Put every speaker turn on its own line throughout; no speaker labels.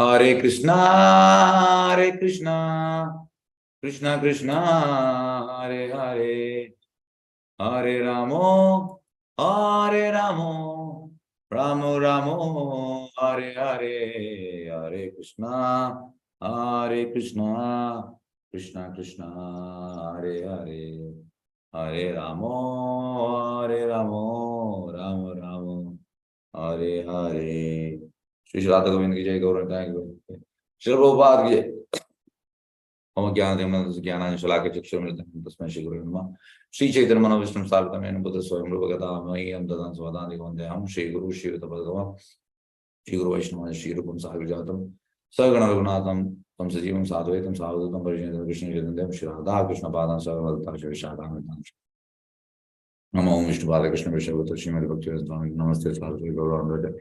Hare Krishna, Krishna Krishna, Hare Hare, Hare Ramo, Ramo Ramo, Hare Hare, Hare Krishna, Krishna Krishna, Hare Hare, Hare Ramo, Ramo Ramo, Hare Hare. Shri Radha Govind की जय, गौर श्री प्रभुपाद की जय। मम ज्ञानाञ्जन शलाकया चक्षुरुन्मिलितं तस्मै श्री गुरुवे नमः। श्री चैतन्य मनोभीष्टं स्थापितं येन बुद्धः स्वयं रूपगदामह्यं ददाति स्वदान्तिकं वन्देऽहं श्री गुरु श्रीयुतपदगमः श्री गुरु वैष्णव श्री रूपं साग्रजातं सगण रघुनाथं तं सजीवं साद्वैतं सावधूतं परिजनं कृष्ण चैतन्यं श्री राधा कृष्ण पादां सर्वदा विशाखान्वितां नमो विष्णुपाद कृष्ण विष्णुभूत श्रीमद् भक्तिवेदांत नमस्ते सारस्वती गौरवान्विते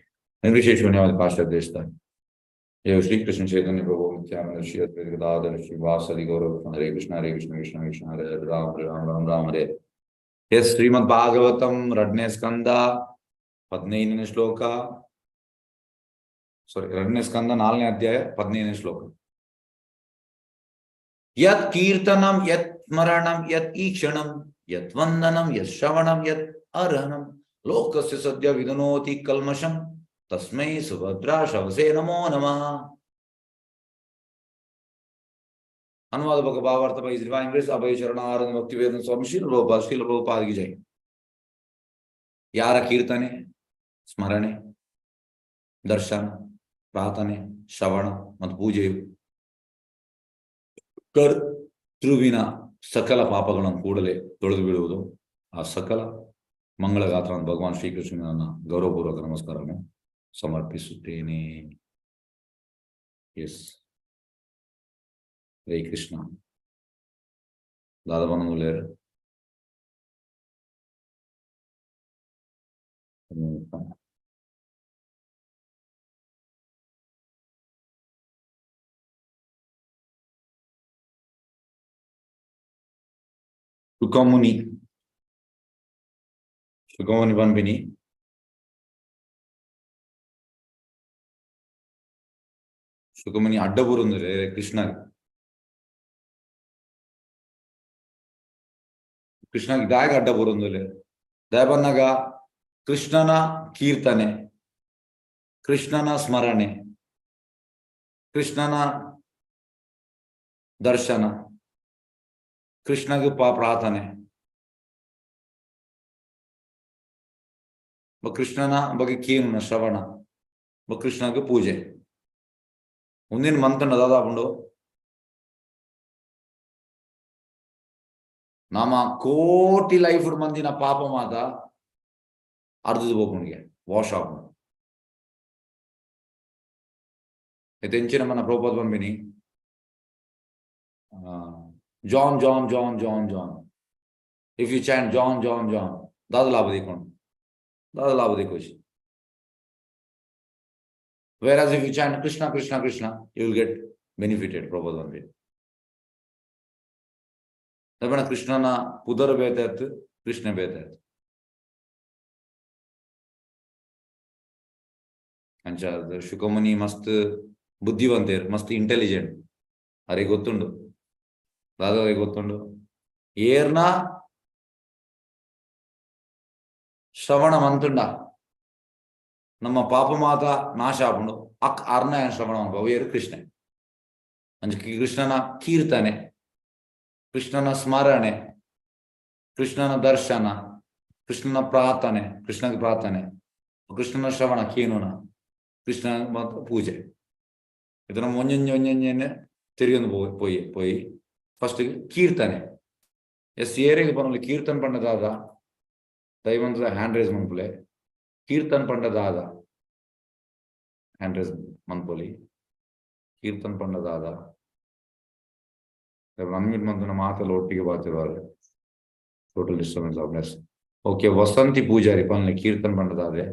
निर्विशेष शून्यवाद पाश्चात्यदेशता ये श्री कृष्ण चैतन्य प्रभु नित्यानंद श्री अद्वैत गदाधर श्रीवासदि गौर हरे कृष्ण कृष्ण कृष्ण हरे हरे राम राम हरे। यह श्रीमद् भागवतम रडने स्कंद 15ನೇ ಶ್ಲೋಕ रडने स्कंद 4ನೇ ಅಧ್ಯಾಯ 15ನೇ ಶ್ಲೋಕ। यत् कीर्तनम यत् स्मरणम यत् ईक्षणम यत् वंदनम यत् श्रवणम यत् अर्हणम लोकस्य सद्य विदुनोति कल्मषम तस्मै सुभद्रा शवसे नमो नमः। अनुवाद भावार्थ by His Divine Grace अभय चरणारविंद भक्तिवेदांत स्वामी श्री प्रभुपाद की जय। यार कीर्तने स्मರಣೆ दर्शन ಪ್ರಾರ್ಥನೆ ಶ್ರವಣ ಮತ್ತು ಪೂಜೆಯು ಕರ್ತೃವಿನ ಸಕಲ ಪಾಪಗಳನ್ನು ಕೂಡಲೇ ತೊಳೆದು ಬಿಡುವುದು ಆ ಸಕಲ ಮಂಗಳಗಾತ್ರ ಭಗವಾನ್ ಶ್ರೀಕೃಷ್ಣನ ಗೌರವಪೂರ್ವಕ ನಮಸ್ಕಾರವನ್ನು ಸಮರ್ಪಿಸುತ್ತೇನೆ। ಎಸ್ ಹರೇ ಕೃಷ್ಣ दादा बनूले सुखमुनि बन बिनी सुखमुनि अड्डबूर कृष्ण कृष्ण दायग अड्ड बरोंदले दयबन्नग कृष्णನ ಕೀರ್ತನೆ कृष्णನ ಸ್ಮರಣೆ कृष्णನ ದರ್ಶನ कृष्णಗೆ ಪ್ರಾರ್ಥನೆ कृष्णನ ಬಗ್ಗೆ ಕೀರ್ತನ ಶ್ರವಣ कृष्णಗೆ ಪೂಜೆ ಮುಂದಿನ ಮಂತ್ರ ದಾದಾಪುಂಡು नाम कोटि लाइफ मंदिर पाप मात अर्धद पोकुंगे वाश आगु इतेंचिन मन प्रभुपाद बंबिनी जॉन जॉन जॉन जॉन जॉन इफ यू चैंट जॉन जॉन जॉन दादा लाभ देखो whereas if you chant Krishna Krishna Krishna you will get benefited Prabhupada बंबिनी Krishnan पुदर बेत कृष्ण बेत शुकमुनि मस्त बुद्धिवंत मस्त इंटेलिजेंट अरे गोतुंडु दादा गोतुंडु ಏರ್ನ ಶ್ರವಣ ಮಂತುಂಡ ನಮ್ಮ ಪಾಪ ಮಾತ ನಾಶ ಆಪುಂಡು ಅಕ್ ಅರ್ನ ಶ್ರವಣ ಅನ್ಭವೇರು ಕೃಷ್ಣ ಅಂಜ ಕೃಷ್ಣನ ಕೀರ್ತನೆ कृष्णन स्मರಣೆ कृष्णन दर्शन कृष्णन प्रार्थने कृष्ण की प्रार्थने कृष्णन श्रवण कीनुन कृष्ण पूजे इतना मोंजने तिरगी फस्ट कीर्तने एस ಏರಿಗೆ ಬರಲಿ कीर्तन पंडदाद ದಯವಂತ ಹ್ಯಾಂಡ್ ರೈಸ್ ಮನ್ಪುಲೆ कीर्तन पंडदाद ಹ್ಯಾಂಡ್ ರೈಸ್ ಮನ್ಪುಲಿ कीर्तन पंडदाद अनम्यूट मंत्र मातल ಒಟ್ಟಿಗೆ ಬಾತಿರುವಾಗ टोटल डिस्टर्बेंस ऑफ नेस ओके वसंती पूजारी पन्ने कीर्तन पंडदादे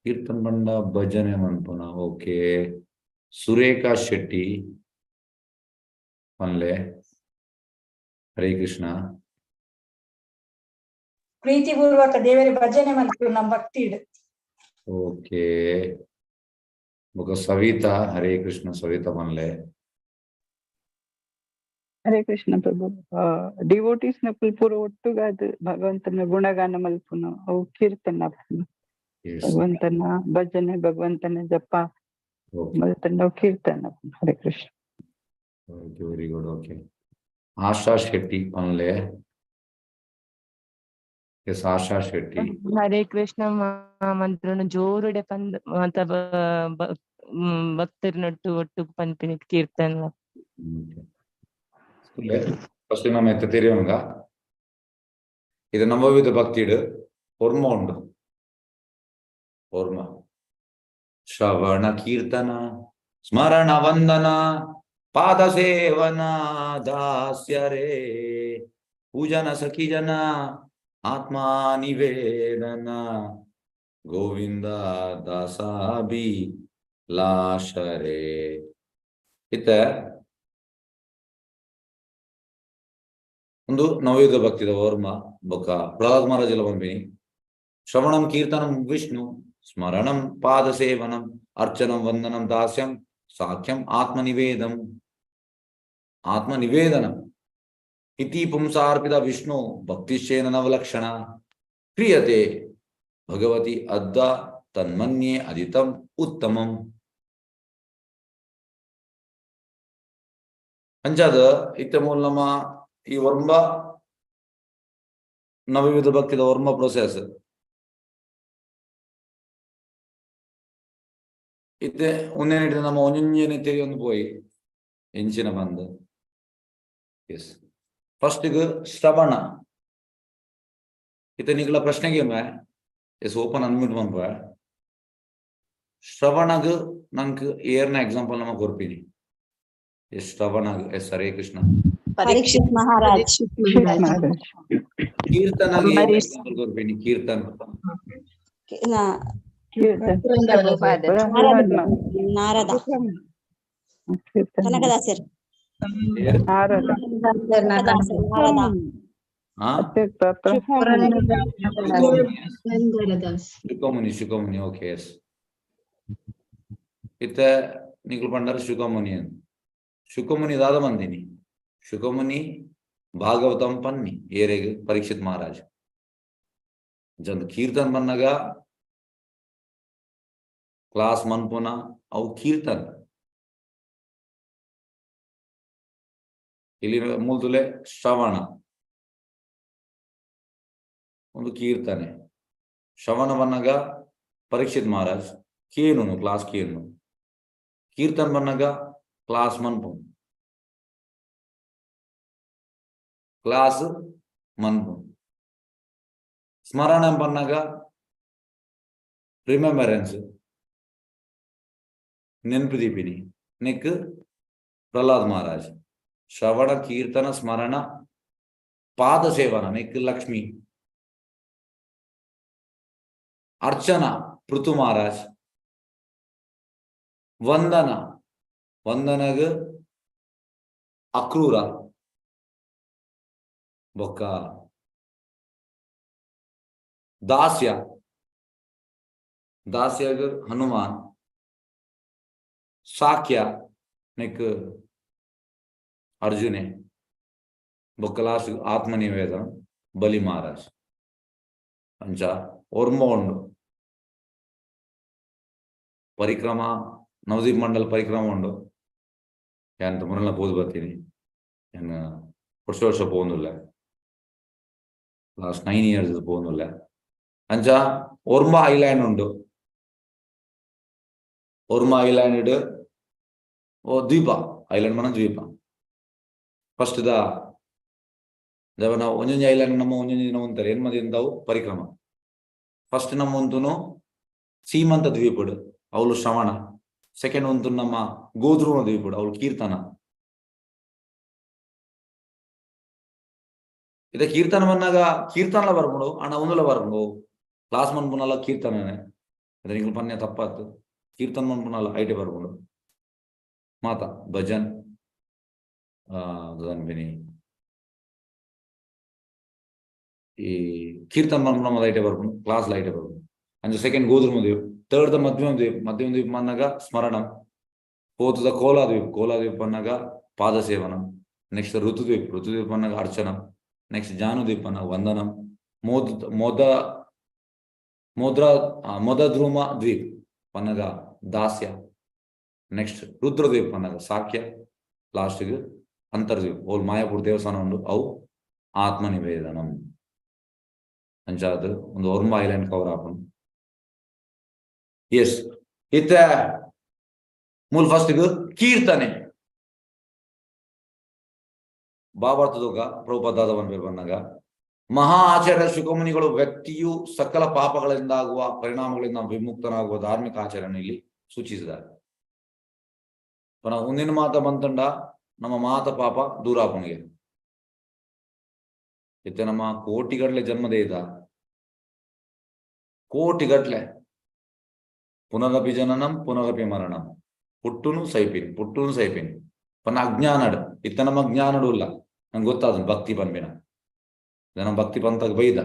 कीर्तन पंड भजने मनपुना ओके सुरेखा शेट्टी पन्ले हरे कृष्ण
प्रीतिपूर्वक देवरी भजने मनपुना भक्ति
ओके ಬೊಕ ಸವಿತಾ ಹರೇ ಕೃಷ್ಣ ಸವಿತಾ ಪನ್ಲೆ.
ಹರೇ ಕೃಷ್ಣ ಪ್ರಭು. ಡಿವೋಟೀಸ್ ನ ಪೂರ ಒಟ್ಟುಗಾದ ಭಗವಂತನ ಗುಣಗಾನ ಮಲ್ಪುನ ಅವು ಕೀರ್ತನ ಭಗವಂತನ ಭಜನೆ ಭಗವಂತನ ಜಪ ಮಲ್ತನ ಅವು ಕೀರ್ತನ. Hare Krishna.
Very good. Okay, Asha Shetty ಪನ್ಲೆ. ಎಸ್, ಆಶಾ ಶೆಟ್ಟಿ.
ಹರೇ ಕೃಷ್ಣ ಮಂತ್ರನು ಜೋರುಡೆ ಪಂದ್ ಮಾತ ಭಕ್ತರಿನೊಟ್ಟು ಒಟ್ಟು ಪನ್ಪಿನ ಕೀರ್ತನ.
ಫಸ್ಟ್ ನಮ್ಮ ಎತ್ತ ತೆರೆಯುವಂಗ ಇದು ನವವಿಧ ಭಕ್ತಿಡ್ ಹೊರ್ಮ ಉಂಡು. ಹೊರ್ಮ ಶ್ರವಣ ಕೀರ್ತನ ಸ್ಮರಣ ವಂದನ ಪಾದ ಸೇವನ ದಾಸ್ಯರೇ ಪೂಜನ ಸಖಿಜನ ಆತ್ಮ ನಿವೇದನ ಗೋವಿಂದ ದಾಸಾಭಿ ಲಾಶರೇ. ಇತ್ತ ಒಂದು ನವಯುಧ ಭಕ್ತಿದ ವರ್ಮ ಬೊಕ ಪ್ರಹ್ಲಾದ್ ಮಹಾರಾಜಲ ಪಂಪಿನಿ ಶ್ರವಣಂ ಕೀರ್ತನಂ ವಿಷ್ಣು ಸ್ಮರಣಂ ಪಾದ ಸೇವನಂ ಅರ್ಚನಂ ವಂದನಂ ದಾಸ್ಯಂ ಸಾಖ್ಯಂ ಆತ್ಮನಿವೇದನಂ ಇತಿ ಪುಂಸಾರ್ಪಿತ ವಿಷ್ಣು ಭಕ್ತಿಶ್ಚೇನ ನವಲಕ್ಷಣ ಕ್ರಿಯತೆ ಭಗವತಿ ಅದ್ದ ತನ್ಮನ್ಯೇ ಅದಿತಂ ಉತ್ತಮಂ. ಅಂಚಾದ ಇತ್ತ ಮೂಲ ನಮ್ಮ ಈ ವರ್ಮ ನವವಿಧ ಭಕ್ತಿದ ವರ್ಮ ಪ್ರೊಸೆಸ್ ಇತ್ತೆ ಒಂದೇನಿಟ್ಟು ನಮ್ಮ ಒಂಜೊಂಜನೆ ತೆರಿಯೊಂದು ಪೋಯಿ ಎಂಚಿನ ಬಂದು. ಎಸ್, ಫಸ್ಟ್ಗೆ ಶ್ರವಣ ಇತ್ತೆ ನಿಗಳ ಪ್ರಶ್ನೆಗೆ ಎಸ್ ಓಪನ್ ಅನ್ಮ್ಯೂಟ್ ಬಂದ್ವ. ಶ್ರವಣಗ್ ನಂಗೆ ಏರ್ನ ಎಕ್ಸಾಂಪಲ್ ನಮ್ಮ ಕೊರ್ಪಿನಿ. ಎಸ್ ಶ್ರವಣಗ್. ಎಸ್ ಹರೇ ಕೃಷ್ಣ.
ಪರೀಕ್ಷಿತ್ ಮಹಾರಾಜ್.
ಕೀರ್ತನ ಎಕ್ಸಾಂಪಲ್ ಕೊರ್ಪಿನಿ. ಕೀರ್ತನ
ನಾರದ ಕನಕದಾಸರು.
ಶುಕಮುನಿ. Okay, yes. ಇತ್ತ ನಿಖಲ್ ಪಂಡರ ಶುಕಮುನಿ ಅಂತ. ಶುಕಮುನಿ ದಾದ ಮಂದಿನಿ. ಶುಕಮುನಿ ಭಾಗವತಂ ಪನ್ನಿ ಏರೆಗ್ ಪರೀಕ್ಷಿತ್ ಮಹಾರಾಜ್ ಜಂದ್ ಕೀರ್ತನ್ ಬನ್ನಗ ಕ್ಲಾಸ್ ಮನ್ಪುನ ಅವು ಕೀರ್ತನ್ ಇಲ್ಲಿ ಮೂಲತುಲೆ ಶ್ರವಣ ಒಂದು ಕೀರ್ತನೆ. ಶ್ರವಣ ಬನ್ನಗ ಪರೀಕ್ಷಿತ್ ಮಹಾರಾಜ್ ಕೇನು ಕ್ಲಾಸ್ ಕೇನು. ಕೀರ್ತನ್ ಬನ್ನಗ ಕ್ಲಾಸ್ ಮನ್ಪು ಕ್ಲಾಸ್ ಮನ್ಪು. ಸ್ಮರಣ ಬನ್ನಗ ರಿಮೆಂಬರೆನ್ಸ್ ನೆನಪು ದೀಪಿನಿ ನೆಕ್ ಪ್ರಹ್ಲಾದ್ ಮಹಾರಾಜ್. ಶ್ರವಣ ಕೀರ್ತನ ಸ್ಮರಣ ಪಾದ ಸೇವನ ನೆಕ್ ಲಕ್ಷ್ಮಿ. ಅರ್ಚನ ಪೃಥು ಮಹಾರಾಜ್. ವಂದನಗ್ ಅಕ್ರೂರ ಬೊಕ್ಕ ದಾಸ್ಯಗ್ ಹನುಮಾನ್. ಸಾಕ್ಯ ನೆಕ್ ಅರ್ಜುನೆ ಬೊಕ್ಕ ಲಾಸ್ಟ್ ಆತ್ಮನಿವೇದನ ಬಲಿ ಮಹಾರಾಜ್. ಅಂಚ ಒರ್ಮ ಉಂಡು ಪರಿಕ್ರಮ ನವದೀಪ್ ಮಂಡಲ್ ಪರಿಕ್ರಮ ಉಂಡು. ಯಾನ್ ಮುರಳ ಪೋದು ಬರ್ತೀನಿ. ಏನ್ ವರ್ಷ ಪೋಂದುಲ್ಲ. Last 9 years ಪೋಂದುಲ್ಲ. ಅಂಚ ಒರ್ಮ ಐಲ್ಯಾಂಡ್ ಉಂಡು. ಒರ್ಮ ಐಲ್ಯಾಂಡ್ ದ್ವೀಪ. ಐಲ್ಯಾಂಡ್ ಮನ ದ್ವೀಪ. ಫಸ್ಟ್ ನಾವು ಒಂಜೊಂಜಿ ಐಲ್ಯಾಂಡ್ ನಮ್ಮ ಒಂಜೊಂಜಿ ದಿನ ಉಂತಾರೆ ಏನ್ ಮದಿ ಅಂತಾವು ಪರಿಕ್ರಮ. ಫಸ್ಟ್ ನಮ್ಮ ಉಂತುನು ಸೀಮಂತ ದ್ವೀಪುಡು ಅವಳು ಶ್ರವಣ. ಸೆಕೆಂಡ್ ಉಂತು ನಮ್ಮ ಗೋಧ್ರುವ ದ್ವೀಪುಡು ಅವಳು ಕೀರ್ತನ. ಇದ ಕೀರ್ತನ ಬನ್ನಾಗ ಕೀರ್ತನಲ ಬರ್ಬೋದು ಅಣ್ಣ ಒಂದುಲ ಬರ್ಬೋದು. ಕ್ಲಾಸ್ ಮನ್ಪುನಲ್ಲ ಕೀರ್ತನೇ ಅದ ನಿಂಗೆ ಪನ್ಯ ತಪ್ಪಾತು. ಕೀರ್ತನ ಮನ್ಪುನಲ್ಲ ಐಟೆ ಬರ್ಬೋದು ಮಾತ ಭಜನ್ ಅನ್ಬಿನಿ ಈ ಕೀರ್ತನ ಮನ್ಪುನ ಐಟೆ ಬರ್ಬೋದು. ಕ್ಲಾಸ್ ಐಟೆ ಬರ್ಬೋದು. ಅಂಚ ಸೆಕೆಂಡ್ ಗೋಧ್ರುವ ಥರ್ಡ್ ದ ಮಧ್ಯಮ ದ್ವೀಪ ಪನ್ನಗ ಸ್ಮರಣಂ. ಫೋರ್ತ್ ದ ಕೋಲಾದ್ವೀಪ ಪನ್ನಗ ಪಾದ ಸೇವನಂ. ನೆಕ್ಸ್ಟ್ ಋತುದ್ವೀಪ ಪನ್ನಗ ಅರ್ಚನಂ. ನೆಕ್ಸ್ಟ್ ಜಾನುದ್ವೀಪ ಪನ್ನಗ ವಂದನಂ. ಮೊದದ್ರುಮ ದ್ವೀಪ್ ಪನ್ನಗ ದಾಸ್ಯ. ನೆಕ್ಸ್ಟ್ ರುದ್ರದ್ವೀಪ ಪನ್ನಗ ಸಾಕ್ಯ. ಲಾಸ್ಟ್ಗೆ ಅಂತರ್ದ್ವೀಪ್ ಓಲ್ ಮಾಯಾಪುರ ದೇವಸ್ಥಾನ ಉಂಡು ಅವು ಆತ್ಮ ನಿವೇದನಂ ಅಂಚಾದ್ ಒಂದು ಒರ್ಮ ಐಲ್ಯಾಂಡ್ ಕವರ್ ಆಪುಂಡು. ಎಸ್ ಇತ್ತ ಮೂಲ್ ಫಸ್ಟ್ ಕೀರ್ತನೆ ಬಾಬಾರ್ತದೋಗ ಪ್ರಭುಪಾದಾದವನ್ ಬೇರೆ ಬಂದಾಗ ಮಹಾ ಆಚಾರ್ಯ ಶಿಖಮುನಿಗಳು ವ್ಯಕ್ತಿಯು ಸಕಲ ಪಾಪಗಳಿಂದ ಆಗುವ ಪರಿಣಾಮಗಳಿಂದ ವಿಮುಕ್ತನಾಗುವ ಧಾರ್ಮಿಕ ಆಚರಣೆ ಇಲ್ಲಿ ಸೂಚಿಸಿದ್ದಾರೆ. ಮುಂದಿನ ಮಾತ ಬಂತಂಡ ನಮ್ಮ ಮಾತ ಪಾಪ ದೂರ ಆಪುಣಿಗೆ ಇತ್ತೆ ನಮ್ಮ ಕೋಟಿಗಟ್ಲೆ ಜನ್ಮದೇ ಇದ್ದ ಕೋಟಿಗಟ್ಲೆ ಪುನರಪಿ ಜನನಂ ಪುನರಪಿ ಮರಣಂ ಪುಟ್ಟುನು ಸೈಪಿನ್ ಪನ್ನ ಅಜ್ಞಾನಡ್ ಇತ್ತ ನಮ್ಮ ಜ್ಞಾನಡು ಇಲ್ಲ ನಂಗೆ ಗೊತ್ತಾದ ಭಕ್ತಿ ಪನ್ಬಿನ ನಮ್ಮ ಭಕ್ತಿ ಪಂಥಕ್ಕೆ ಬೈದ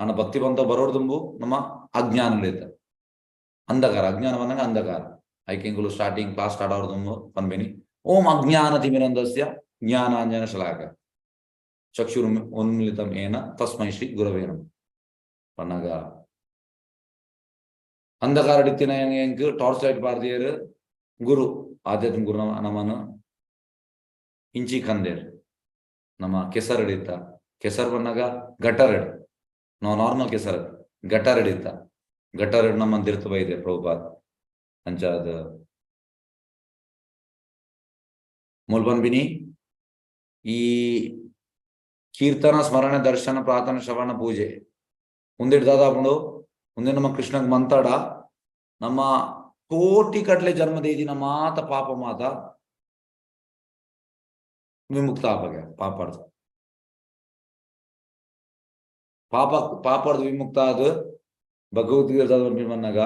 ನನ್ನ ಭಕ್ತಿ ಪಂಥ ಬರೋಡ್ದುಂಬು ನಮ್ಮ ಅಜ್ಞಾನಗಳಿದ್ದ ಅಂಧಕಾರ ಅಜ್ಞಾನ ಬಂದಾಗ ಅಂಧಕಾರ ಐಕಿಂಗ್ಲು ಸ್ಟಾರ್ಟಿಂಗ್ ಕ್ಲಾಸ್ ಸ್ಟಾರ್ಟ್ ಆಗೋದುಂಬು ಪನ್ಬಿನಿ ಓಂ ಅಜ್ಞಾನ ತಿಮಿರಂಧಸ್ಯ ಜ್ಞಾನಾಂಜನ ಶಲಾಕ ಚಕ್ಷುರು ಉನ್ಮಿಲಿತಂ ಏನ ತಸ್ಮೈ ಶ್ರೀ ಗುರವೇ ನಮಃ ಪನ್ನಗ ಅಂಧಕಾರ ಡಿತ್ತಿನ ಹೆಂಗ್ ಟಾರ್ಚ್ ಲೈಟ್ ಪಾರ್ದಿಯರು ಗುರು ಆಧ್ಯಾತ್ಮಿಕ ಗುರು ನಮ್ಮನ್ನು ಇಂಚಿ ಕಂದೇರ್ ನಮ್ಮ ಕೆಸರಡಿತ್ತ ಕೆಸರು ಬಂದಾಗ ಗಟರಡ್ ನಾವು ನಾರ್ಮಲ್ ಕೆಸರು ಗಟರಡಿತ್ತ ಗಟರಡ್ ನಮ್ಮ ತಿರ್ತು ಬೈದೆ ಪ್ರಭುಪಾದ್ ಅಂಚಾದ ಮುಲ್ಬನ್ಬಿನಿ ಈ ಕೀರ್ತನ ಸ್ಮರಣೆ ದರ್ಶನ ಪ್ರಾರ್ಥನೆ ಶ್ರವಣ ಪೂಜೆ ಮುಂದಿಡ್ ದಾದಾಪುಂಡು ಮುಂದೆ ನಮ್ಮ ಕೃಷ್ಣಗ್ ಮಂತಾಡ ನಮ್ಮ ಕೋಟಿ ಕಟ್ಲೆ ಜನ್ಮದ ಇದಿನ ಮಾತ ಪಾಪ ಮಾತ ವಿಮುಕ್ತ ಆಪಗೆ ಪಾಪರ್ದು ವಿಮುಕ್ತ ಅದು ಭಗವದ್ಗೀತೆ ಬಂದಾಗ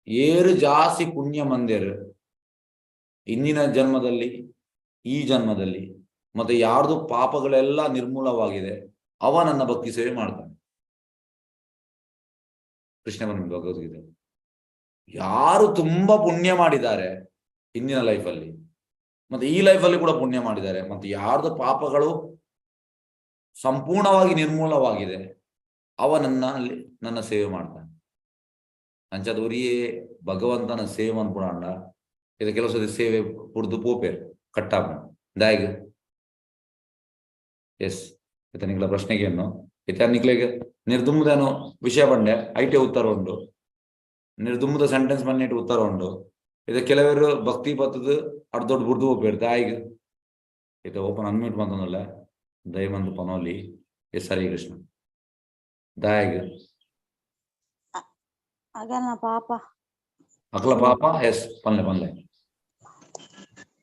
ಏರು ಜಾಸ್ತಿ ಪುಣ್ಯ ಮಂದಿರು ಇಂದಿನ ಜನ್ಮದಲ್ಲಿ ಈ ಜನ್ಮದಲ್ಲಿ ಮತ್ತೆ ಯಾರ್ದು ಪಾಪಗಳೆಲ್ಲ ನಿರ್ಮೂಲವಾಗಿದೆ ಅವ ನನ್ನ ಭಕ್ತಿ ಸೇವೆ ಮಾಡ್ತಾನೆ. ಕೃಷ್ಣ ಬಂದ ಭಗವದ್ಗೀತೆ ಯಾರು ತುಂಬಾ ಪುಣ್ಯ ಮಾಡಿದ್ದಾರೆ ಹಿಂದಿನ ಲೈಫಲ್ಲಿ ಮತ್ತೆ ಈ ಲೈಫಲ್ಲಿ ಕೂಡ ಪುಣ್ಯ ಮಾಡಿದ್ದಾರೆ ಮತ್ತೆ ಯಾರ್ದು ಪಾಪಗಳು ಸಂಪೂರ್ಣವಾಗಿ ನಿರ್ಮೂಲವಾಗಿದೆ ಅವ ನನ್ನ ಸೇವೆ ಮಾಡ್ತಾನೆ. ಅಂಚದವರಿಯೇ ಭಗವಂತನ ಸೇವೆ ಅನ್ಪುಣ ಇದು ಕೆಲವು ಸತಿ ಸೇವೆ ಪುರ್ದು ಪೋಪೇರ್ ಕಟ್ಟಾಪ ದಾಯಗ ಎಸ್ ಇತ ನಿಕ್ಲ ಪ್ರಶ್ನೆಗೆ ಏನು ಇತ ನಿಕ್ಲೆಗೆ ನಿರ್ದುಂಬದೇನು ವಿಷಯ ಬಂಡೆ ಐಟೆ ಉತ್ತರ ಉಂಡು ನಿರ್ದುಂಬದ ಸೆಂಟೆನ್ಸ್ ಬಂದಿಟ್ಟು ಉತ್ತರ ಉಂಡು ಇದು ಕೆಲವರು ಭಕ್ತಿ ಬತ್ತದು ಅಡ್ ದೊಡ್ಡ ಬುರ್ದು ಹೋಗ್ಬೇಡ ದಾಯಿಗ ಇದು ಓಪನ್ ಅನ್ಮ್ಯೂಟ್ ಬಂತಂದಲ್ಲ ದಯಮಂದು ಪನೋಲಿ ಎಸ್ ಹರಿ ಕೃಷ್ಣ ದಾಯಿಗ ಅಕಲ ಪಾಪ ಎಸ್ ಪನ್ಲೆ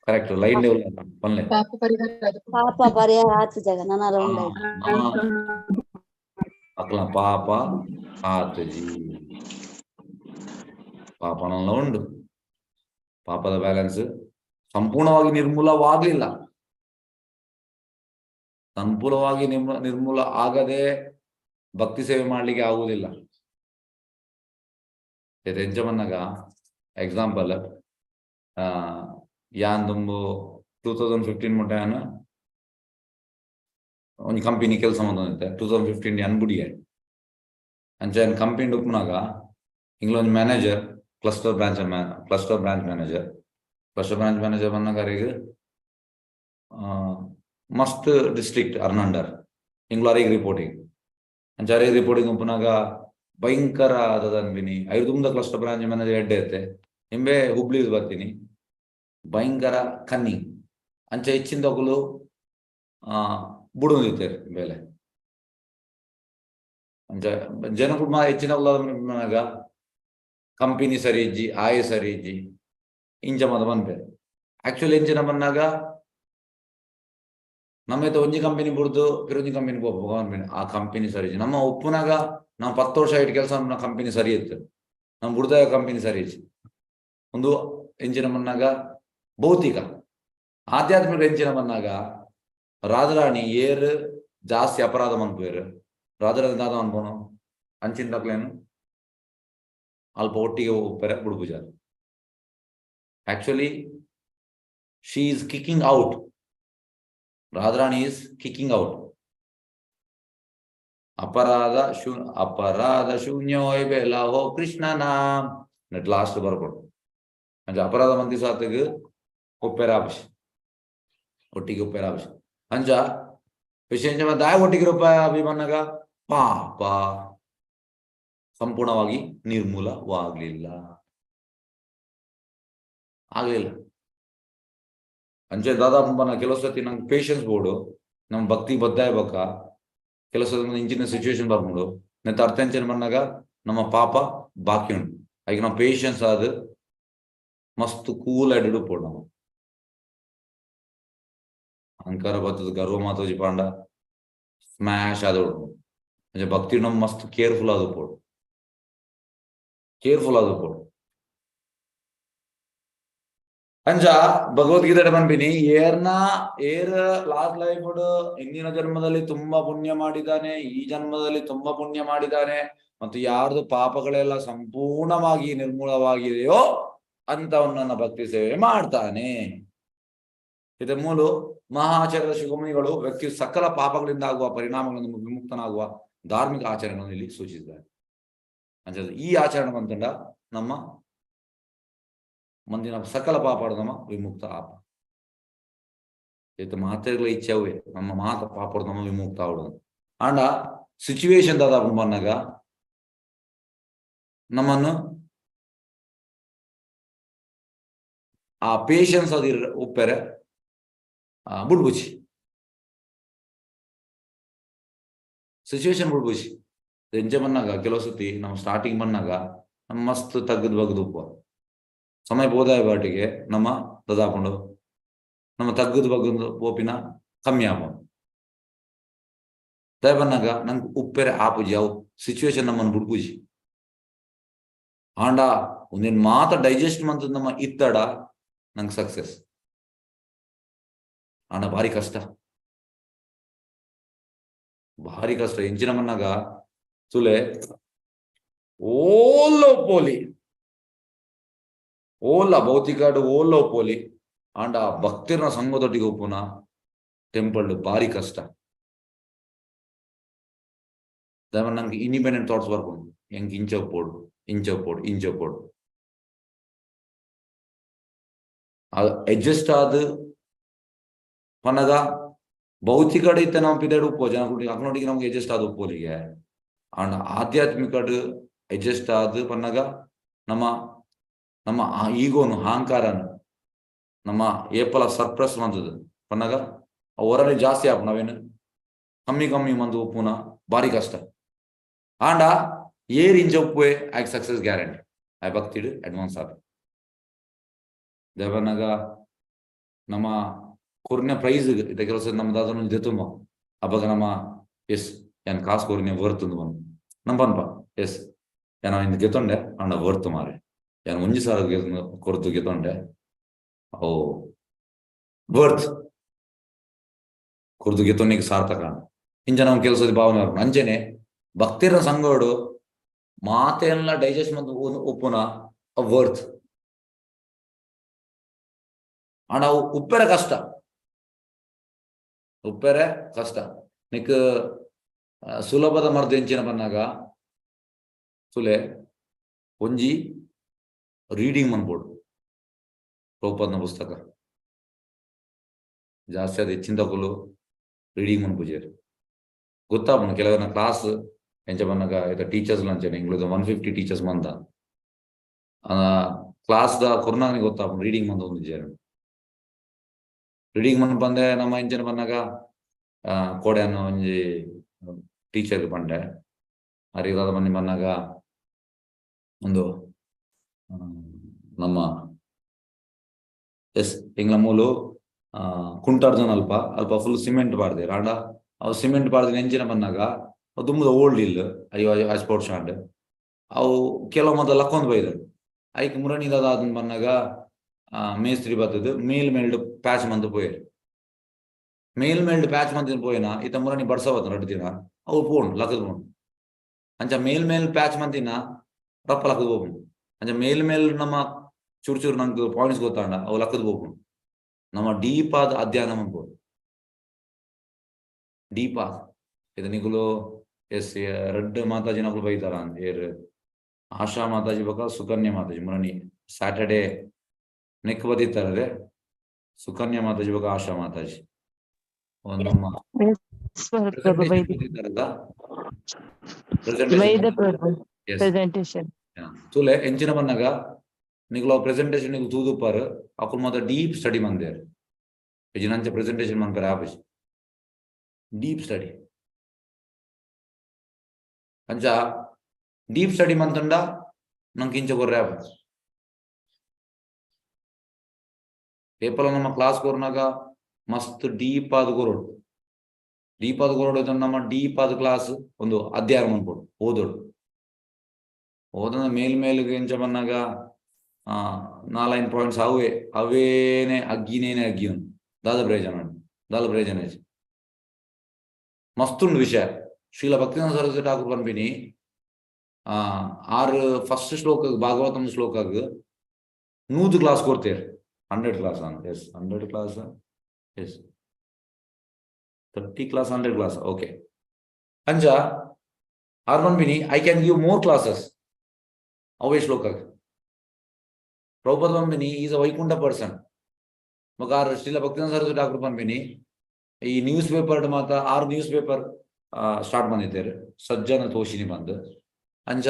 ಕರೆಕ್ಟ್ ಲೈನ್ ಲೆವೆಲ್ ಪನ್ಲೆ
ಪಾಪ ಪರಿಹಾರ ಆತು ಜಗ ನನ್ನರ ಉಂಡೆ
ಅಕಲ ಪಾಪ ಆತು ಜಿ ಪಾಪನೆಲ್ಲ ಉಂಡು ಪಾಪದ ಬ್ಯಾಲೆನ್ಸ್ ಸಂಪೂರ್ಣವಾಗಿ ನಿರ್ಮೂಲವಾಗಲಿಲ್ಲ ಸಂಪೂರ್ಣವಾಗಿ ನಿರ್ಮೂಲ ಆಗದೆ ಭಕ್ತಿ ಸೇವೆ ಮಾಡ್ಲಿಕ್ಕೆ ಆಗುವುದಿಲ್ಲ. ಎಂಚಮನ್ನಾಗ ಎಕ್ಸಾಂಪಲ್ ಯಾಂದೊಂದು 2015 ಮುಟ್ಟಾನ ಒಂದು ಕಂಪನಿ ಕೆಲಸ ಮಾಡೋದಂತೆ 2015 ಅನ್ಬುಡಿಗೆ ಅಂಚ ಕಂಪನಿ ಉಪ್ಪನಾಗ ಇಂಗ್ಲೊಂದು ಮ್ಯಾನೇಜರ್ ಕ್ಲಸ್ಟರ್ ಬ್ರಾಂಚ್ ಮ್ಯಾನೇಜರ್ ಬಂದಾಗರಿಗೆ ಮಸ್ತ್ ಡಿಸ್ಟ್ರಿಕ್ಟ್ ಅರ್ನಂಡರ್ ಇಂಗ್ಲರಿಗೆ ರಿಪೋರ್ಟಿಂಗ್ ಅಂಚಾರಿಗೆ ರಿಪೋರ್ಟಿಂಗ್ ಉಪ್ಪನಾಗ ಭಯಂಕರ ಅದನ್ಬಿನಿ 5 ಕ್ಲಸ್ಟರ್ ಬ್ರಾಂಚ್ ಮ್ಯಾನೇಜರ್ ಎಡ್ಡೆ ಐತೆ ನಿಂಬೆ ಹುಬ್ಳಿ ಬರ್ತೀನಿ ಭಯಂಕರ ಕನ್ನಿಂಗ್ ಅಂಚ ಹೆಚ್ಚಿನ ತಗೊಳು ಬುಡುದಿರ್ತಾರೆ ಬೆಲೆ ಅಂಚ ಜನಗಳು ಹೆಚ್ಚಿನ ಕಂಪನಿ ಸರಿ ಇಜ್ಜಿ ಆಯ ಸರಿ ಇಜ್ಜಿ ಇಂಚ ಮದ ಬಂದ್ಪೆ ಆಕ್ಚುಲಿ ಎಂಚಿನ ಬಂದಾಗ ನಮ್ಮ ಒಂಜಿ ಕಂಪನಿ ಬಿಡ್ದು ಪಿರೊಂಜಿ ಕಂಪನಿ ಹೋಗ್ಬೇಕು ಆ ಕಂಪನಿ ಸರಿ ಇಜ್ಜಿ ನಮ್ಮ ಉಪ್ಪುನಾಗ ನಾವು 10 ವರ್ಷ ಇಟ್ಟು ಕೆಲಸ ಕಂಪನಿ ಸರಿ ಇತ್ತು ನಮ್ಮ ಬುಡ್ದ ಕಂಪನಿ ಸರಿ ಇಜ್ಜಿ ಒಂದು ಎಂಚಿನ ಬಂದಾಗ ಭೌತಿಕ ಆಧ್ಯಾತ್ಮಿಕ ಎಂಚಿನ ಬಂದಾಗ ರಾಜರಾಣಿ ಏರ್ ಜಾಸ್ತಿ ಅಪರಾಧ ಮನ್ಪೇರು ರಾಜರ ದಾದ ಅನ್ಕೋಣ ಅಂಚಿನ ತಕ್ಲೇನು ಅಲ್ಪ ಒಟ್ಟಿಗೆ ಹೋಗ್ತಾರೆ ಬುಡ್ಪುಜ. Actually she is kicking out. Radharani is kicking out. ಅಪರಾಧ ಶೂನ್ಯೋಯ್ ಬೇಲಾಹೋ ಕೃಷ್ಣ ನಾಮ್ ನೆಟ್ ಲಾಸ್ಟ್ ಬರ್ಕೊಡು ಅಂಚ ಅಪರಾಧ ಮಂದಿ ಸಾತಿಗೆ ಉಪ್ಪೆರಾಪಿಷ ಒಟ್ಟಿಗೆ ಉಪ್ಪೆರಾಪಿಷ ಅಂಚ ವಿಶೇಷ ದಾಯ ಒಟ್ಟಿಗೆ ರೂಪಾಯಿ ಅಭಿಮನ್ನಗ ಪಾಪ ಸಂಪೂರ್ಣವಾಗಿ ನಿರ್ಮೂಲವಾಗ್ಲಿಲ್ಲ. ಅಂಚೆ ದಾದಾಪನ ಕೆಲವು ಸತಿ ನಂಗೆ ಪೇಷನ್ಸ್ ಬೋರ್ಡು ನಮ್ ಭಕ್ತಿ ಬದ್ಧ ಇರ್ಬೇಕ. ಕೆಲವು ಸತಿ ಇಂಚಿನ ಸಿಚುವೇಶನ್ ಬರ್ಬೋದು ನೆತ್ತ ಅರ್ಥ ಎಂಚೇನು ಬಂದಾಗ ನಮ್ಮ ಪಾಪ ಬಾಕಿ ಉಂಟು. ಈಗ ನಾವು ಪೇಷನ್ಸ್ ಆದ ಮಸ್ತ್ ಕೂಲ್ ಆಗಿ ಇಡುಪೋಡು. ನಾವು ಅಹಂಕಾರ ಬರ್ತದ ಗರ್ವ ಮಾತೋಜಿ ಪಾಂಡ ಸ್ಮ್ಯಾಶ್ ಆದೋಡು. ಭಕ್ತಿ ನಮ್ ಮಸ್ತ್ ಕೇರ್ಫುಲ್ ಆದೋಡು. ಅಂಚ ಭಗವದ್ಗೀತೆ ಬಂದ್ಬಿನಿ ಏರ್ ಲಾಸ್ಟ್ ಲೈಫ್ ಹಿಂದಿನ ಜನ್ಮದಲ್ಲಿ ತುಂಬಾ ಪುಣ್ಯ ಮಾಡಿದ್ದಾನೆ, ಈ ಜನ್ಮದಲ್ಲಿ ತುಂಬಾ ಪುಣ್ಯ ಮಾಡಿದ್ದಾನೆ, ಮತ್ತು ಯಾರ್ದು ಪಾಪಗಳೆಲ್ಲ ಸಂಪೂರ್ಣವಾಗಿ ನಿರ್ಮೂಲವಾಗಿದೆಯೋ ಅಂತವನ್ನ ಭಕ್ತಿ ಸೇವೆ ಮಾಡ್ತಾನೆ. ಇದರ ಮೂಲ ಮಹಾಚಾರ್ಯ ಶಿವಮುನಿಗಳು ವ್ಯಕ್ತಿ ಸಕಲ ಪಾಪಗಳಿಂದ ಆಗುವ ಪರಿಣಾಮಗಳಿಂದ ವಿಮುಕ್ತನಾಗುವ ಧಾರ್ಮಿಕ ಆಚರಣೆಗಳನ್ನು ಇಲ್ಲಿ ಸೂಚಿಸಿದ್ದಾರೆ. ಅಂಚೆ ಈ ಆಚರಣೆ ಬಂತಂಡ ನಮ್ಮ ಮಂದಿನ ಸಕಲ ಪಾಪಾಡು ನಮ್ಮ ವಿಮುಕ್ತ ಆಪ ಮಾತೆಗಳ ಇಚ್ಛೆವೇ ನಮ್ಮ ಮಾತ ಪಾಪಡು ನಮ್ಮ ವಿಮುಕ್ತ ಆವಡು ಆಂಡ ಸಿಚುವೇಶನ್ ದಾದ ಬಂದಾಗ ನಮ್ಮನ್ನು ಆ ಪೇಷನ್ಸ್ ಅದ ಉಪ್ಪೆರೆ ಬುಡ್ಬುಚಿ ಸಿಚುವೇಶನ್ ಬುಡ್ಬುಚಿ ಎಂಜ ಬಂದಾಗ ಕೆಲವು ಸತಿ ನಾವು ಸ್ಟಾರ್ಟಿಂಗ್ ಬಂದಾಗ ನಮ್ಮ ಮಸ್ತ್ ತಗ್ಗದ್ ಬಗ್ದು ಉಪ್ಪ ಸಮಯ ಬೋಧಾಯ ಬಾಟಿಗೆ ನಮ್ಮ ದದಾಕೊಂಡು ನಮ್ಮ ತಗ್ಗದ ಬಗ್ಗದು ಓಪಿನ ಕಮ್ಮಿ ಆಪ ದಯ ಬಂದಾಗ ನಂಗೆ ಉಪ್ಪೆರೆ ಆಪುಜಿ ಅವು ಸಿಚುವೇಶನ್ ನಮ್ಮನ್ನು ಬುಡ್ಪುಜಿ ಆಂಡ ಒಂದೇನು ಮಾತ ಡೈಜೆಸ್ಟ್ ಮಂತದ ನಮ್ಮ ಇತ್ತಡ ನಂಗೆ ಸಕ್ಸೆಸ್ ಆಂಡ ಭಾರಿ ಕಷ್ಟ ಎಂಚಿನ ಮನ್ನಾಗ ಸುಲೆ ಓಲ್ಲ ಭೌತಿಕಾಡು ಓಲ್ಲ ಒಪ್ಪೋಲಿ ಆಂಡ ಭಕ್ತಿರ್ನ ಸಂಘದೊಟ್ಟಿಗೆ ಒಪ್ಪುನ ಟೆಂಪಲ್ ಭಾರಿ ಕಷ್ಟ. ನಂಗೆ ಇಂಡಿಪೆಂಡೆಂಟ್ ಥಾಟ್ಸ್ ಬರ್ಕೊಂಡು ಹೆಂಗೆ ಇಂಚಪ್ಪೋಡು ಅದು ಅಡ್ಜಸ್ಟ್ ಆದ ಪನ್ನಗ ಭೌತಿಕ ಇತ್ತ ನಾವು ಪಿದಾಡು ಉಪ್ಪೋ ಜನಗಳಿಗೆ ಅಕ್ನೊಟ್ಟಿಗೆ ನಮ್ಗೆ ಅಡ್ಜಸ್ಟ್ ಆದ ಉಪ್ಪೋಲಿಗೆ ಆಂಡ ಆಧ್ಯಾತ್ಮಿಕ ಅಡ್ಜಸ್ಟ್ ಆದ ಪನ್ನಗ ನಮ್ಮ ಈಗೋನು ಅಹಂಕಾರನು ನಮ್ಮ ಏಪಲ ಸರ್ಪ್ರೆಸ್ ಮಂತದ ಪನ್ನಗ ಹೊರಲಿ ಜಾಸ್ತಿ ಆಪ್ ನಾವೇನು ಕಮ್ಮಿ ಮಂದು ಉಪ್ಪುನ ಭಾರಿ ಕಷ್ಟ ಆಂಡ ಏರ್ ಇಂಚ ಉಪ್ಪುವೆ ಆಗ ಸಕ್ಸಸ್ ಗ್ಯಾರಂಟಿ ಆಯ್ ಭಕ್ತಿಡು ಅಡ್ವಾನ್ಸ್ ಆದ ದೇವನಾಗ ನಮ್ಮ ಕೊರ್ನೆ ಪ್ರೈಸ್ ಇದ ಕೆಲಸ ನಮ್ಮ ದಾದನ ಜೆತುಂಬ ಅವಾಗ ನಮ್ಮ ಎಸ್ ಏನ್ ಕಾಸು ಕೊರ್ನೆ ವರ್ತು ಬಂದು ನಂಬನ್ಪ ಎಸ್ ಏನ ಇಂದ ಗೆತ್ತೊಂಡೆ ಅಣ್ಣ ವರ್ತು ಮಾರೆ ಏನು ಒಂಜಿ ಸಾಲ ಕೊರತು ಗೆತ್ತೊಂಡೆ ಓ ವರ್ತ್ ಕೊರತು ಗೆತ್ತೊನ್ನಿಗೆ ಸಾರ್ಥಕ ಇಂಚ ನಾವು ಕೆಲಸದ ಭಾವನೆ ಅಂಚೆನೆ ಭಕ್ತಿರ ಸಂಘಡು ಮಾತೆಲ್ಲ ಡೈಜೆಸ್ಟ್ ಮತ್ತು ಉಪ್ಪುನ ವರ್ತ್ ಆಂಡ ಉಪ್ಪೆರೆ ಕಷ್ಟ ನಿಕ್ ಸುಲಭದ ಮರ್ದು ಎಂಚಿನ ಬಂದಾಗ ಸುಲೆ ಒಂಜಿ ರೀಡಿಂಗ್ ಮನ್ಬೋಡು ಪ್ರಭುಪಾದನ ಪುಸ್ತಕ ಜಾಸ್ತಿ ಅದು ಹೆಚ್ಚಿನ ತಗೊಳ್ಳು ರೀಡಿಂಗ್ ಮನ್ಪೂಜಾರಿ ಗೊತ್ತಾಪನು ಕೆಲವರ ಕ್ಲಾಸ್ ಎಂಚ ಬಂದಾಗ ಟೀಚರ್ಸ್ ಲಂಚನೆ ಇಂಗ್ಲೀಷ್ 150 ಟೀಚರ್ಸ್ ಮಂದ ಕ್ಲಾಸ್ ದ ಕೊರೋನಾಗೆ ಗೊತ್ತಾಪನು ರೀಡಿಂಗ್ ಮಂದ ಒಂದು ರೀಡಿಂಗ್ ಮನ್ ಬಂದೆ ನಮ್ಮ ಎಂಚನ ಬಂದಾಗ ಕೋಡೆ ಅನ್ನೋ ಒಂಜಿ ಟೀಚರ್ ಬಂಡೆ ಅರಿದಾದ ಮಂದಿ ಬಂದಾಗ ಒಂದು ನಮ್ಮ ಎಸ್ ಇಂಗ್ಲ ಮೂಲು ಕುಂಟಾರ್ಜನ್ ಅಲ್ಪ ಫುಲ್ ಸಿಮೆಂಟ್ ಬಾರ್ದೆ ರಾಂಡ ಅವು ಸಿಮೆಂಟ್ ಬಾರ್ದ ಎಂಚಿನ ಬಂದಾಗ ದುಮ್ಮದ ಓಲ್ಡ್ ಇಲ್ಲ ಅಯ್ಯೋ ಸ್ಪೋರ್ಟ್ಸ್ ಸ್ಟಾಂಡ್ ಅವು ಕೆಲವು ಮೊದಲು ಲಕ್ಕೊಂದು ಬೈದರು ಐಕ್ ಮುರಣಿದಾದ ಅದನ್ನ ಬಂದಾಗ ಮೇಸ್ತ್ರಿ ಬರ್ತದ ಮೇಲ್ ಪ್ಯಾಚ್ ಮಂದು ಪೋಯರು ಮೇಲ್ ಪ್ಯಾಚ್ ಮಂತಿನ ಪೋಯಿನ ಇತ್ತ ಮುರಣಿ ಬಡ್ಸವತ್ತ ರಡ್ದಿನ ಅವು ಪೋಣು ಲಕ್ಕದ ಪೋಣು ಅಂಚ ಮೇಲ್ ಪ್ಯಾಚ್ ಮಂತಿನ ರಪ್ಪ ಲಕ್ಕದ ಹೋಗ್ನು ಅಂಚ ಮೇಲ್ ನಮ್ಮ ಚೂರು ನಂಗೆ ಪಾಯಿಂಟ್ಸ್ ಗೊತ್ತಾಂಡ ಅವು ಲಕ್ಕದ ಹೋಗ್ನು ನಮ್ಮ ಡೀಪ್ ಆದ ಅಧ್ಯಯನ ಮಾಡ್ಬೋದು ಡೀಪ್ ಆದ ಇದು ನಿಗುಲು ಎಸ್ ರೆಡ್ ಮಾತಾಜಿ ನಕಲು ಬೈತಾರ ಅಂತ ಏರ್ ಆಶಾ ಮಾತಾಜಿ ಬಕ ಸುಕನ್ಯಾ ಮಾತಾಜಿ ಮುರಣಿ ಸ್ಯಾಟರ್ಡೇ ನೆಕ್ ಬದಿತಾರದೆ ಸುಕನ್ಯಾ ಮಾತಾಜಿ ಬಕ ಆಶಾ ಮಾತಾಜಿ ಒಂದು ನಮ್ಮ
ಪ್ರಭು ವೈದ್ಯ ಪ್ರೆಸೆಂಟೇಶನ್
ತುಲೆ ಎಂಚಿನ ಬನ್ನಾಗ ನಿಗುಲ ಪ್ರೆಸೆಂಟೇಶನ್ ನಿಗುಲು ತೂದುಪ್ಪಾರು ಅಕುಲು ಮಾತ್ರ ಡೀಪ್ ಸ್ಟಡಿ ಮಂದೇರು ನಂಚ ಪ್ರೆಸೆಂಟೇಶನ್ ಮನ್ಪೇರು ಆಪೇಜ್ ಡೀಪ್ ಸ್ಟಡಿ ಅಂಚ ಡೀಪ್ ಸ್ಟಡಿ ಮಂತಂಡ ನಂಗೆ ಇಂಚ ಕೊರ್ರೆ ಆಪೇಜ್ ಏಪಲ ನಮ್ಮ ಕ್ಲಾಸ್ ಕೊರ್ನಾಗ ಮಸ್ತ್ ಡೀಪ್ ಆದ ಕೊರೋಡು ನಮ್ಮ ಡೀಪ್ ಆದ ಕ್ಲಾಸ್ ಒಂದು ಅಧ್ಯಯನ ಮಾಡ್ಕೊಡು ಓದೋಡು ಓದನ ಮೇಲ್ಗೆ ಎಂಚ ಬಂದಾಗ 4 ಪಾಯಿಂಟ್ಸ್ ಅವೇನೆ ಅಗ್ಗಿನೇನೆ ಅಗ್ಗಿವನು ದಾದ ಪ್ರಯೋಜನ ಮಸ್ತುಂಡು ವಿಷಯ ಶ್ರೀಲ ಭಕ್ತಿನಾಥ ಸರಸ್ವತಿ ಠಾಕೂರ್ ಪನ್ಪಿನಿ 6 ಫಸ್ಟ್ ಶ್ಲೋಕ ಭಾಗವತಂ ಶ್ಲೋಕಾಗ 100 ಕ್ಲಾಸ್ ಕೊಡ್ತೇವೆ 100 ಕ್ಲಾಸ್ ಅಂತ yes 100 class yes 30 class 100 class okay ಅಂಜ ಆರ್ ಪನ್ಪಿನಿ I can give more classes ಅವೇ ಶ್ಲೋಕಾಗ ಪ್ರಭುಪಾದ ಪಂಪಿನಿ ಈಸ್ ಅ ವೈಕುಂಠ ಪರ್ಸನ್ ಮಗ ಶ್ರೀಲ ಭಕ್ತಿನಾಥ ಸರಸ್ವತಿ ಠಾಕೂರ್ ಪಂಪಿನಿ ಈ ನ್ಯೂಸ್ ಪೇಪರ್ ಮಾತ 6 ನ್ಯೂಸ್ ಪೇಪರ್ ಸ್ಟಾರ್ಟ್ ಬಂದಿದ್ದೇವೆ ಸಜ್ಜನ ತೋಷಿನಿ ಬಂದು ಅಂಚ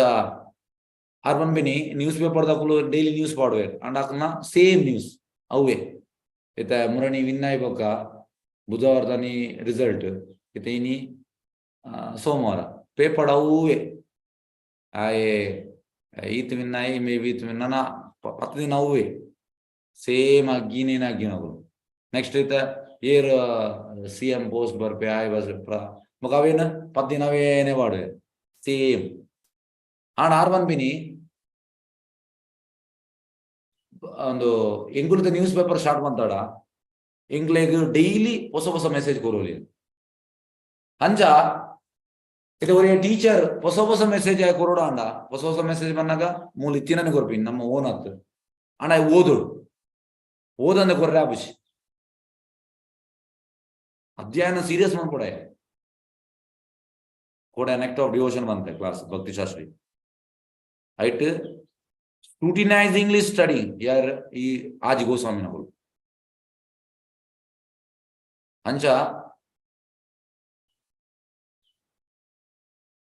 ಆರ್ ಪಂಪಿನಿ ನ್ಯೂಸ್ ಪೇಪರ್ ದಾಖಲು ಡೈಲಿ ನ್ಯೂಸ್ ಪಾಡುವೆ ಅಂಡ್ ಹಾಕಲ್ನ ಸೇಮ್ ನ್ಯೂಸ್ ಅವೇ ಇತ್ತ ಮುರಣಿ ವಿನ್ನಾಯ್ ಬೊಕ್ಕ ಬುಧವಾರ ತಾನಿ ರಿಸಲ್ಟ್ ಇತ್ತ ಇನಿ ಸೋಮವಾರ ಪೇಪರ್ ಅವೇ ಆಯೇ ಈತ್ ವಿನ್ನಾಯಿ ಮೇ ಬಿ ಈತ್ ವಿನ್ನ 10 ದಿನ ಅವೇ ಸೇಮ್ ಅಗ್ಗಿನೇನ ಅಗ್ಗಿನಗಳು ನೆಕ್ಸ್ಟ್ ಇತ್ತ ಏರ್ CM ಪೋಸ್ಟ್ ಬರ್ಪೆ ಆಯ್ ಬಸ್ ಮಗ ಅವೇನು 10 ದಿನ ಅವೇನೆ ಪಾಡುವೆ ಸೇಮ್ ಆಂಡ್ ಆರ್ ಪನ್ಪಿನಿ ಒಂದು ಎಂಗುಲದ ನ್ಯೂಸ್ ಪೇಪರ್ ಸ್ಟಾರ್ಟ್ ಬಂತಾಡ ಎಂಗ್ಲೆಗ್ ಡೈಲಿ ಹೊಸ ಮೆಸೇಜ್ ಕೊರೋಲಿ ಅಂಚ ಇದು ಒಳ್ಳೆಯ ಟೀಚರ್ ಹೊಸ ಮೆಸೇಜ್ ಕೊರೋಡ ಅಂಡ ಹೊಸ ಮೆಸೇಜ್ ಬಂದಾಗ ಮೂಲ ಇತ್ತಿನ ಕೊರ್ಪಿನಿ ನಮ್ಮ ಓನ್ ಹತ್ತು ಅಣ್ಣ ಓದಂದ ಕೊರ್ರೆ ಆಪಿಸಿ ಅಧ್ಯಯನ ಸೀರಿಯಸ್ ಮಾಡ್ಕೊಡ ಕೂಡ ನೆಕ್ಟ್ ಆಫ್ ಡಿವೋಷನ್ ಬಂತೆ ಕ್ಲಾಸ್ ಭಕ್ತಿ ಶಾಸ್ತ್ರಿ ಐಟ್ ಸ್ಕ್ರೂಟಿನೈಸಿಂಗ್ಲಿ ಸ್ಟಡಿ ಯಾರ್ ಈ ಆಜಿ ಗೋಸ್ವಾಮಿನಗಳು ಅಂಚ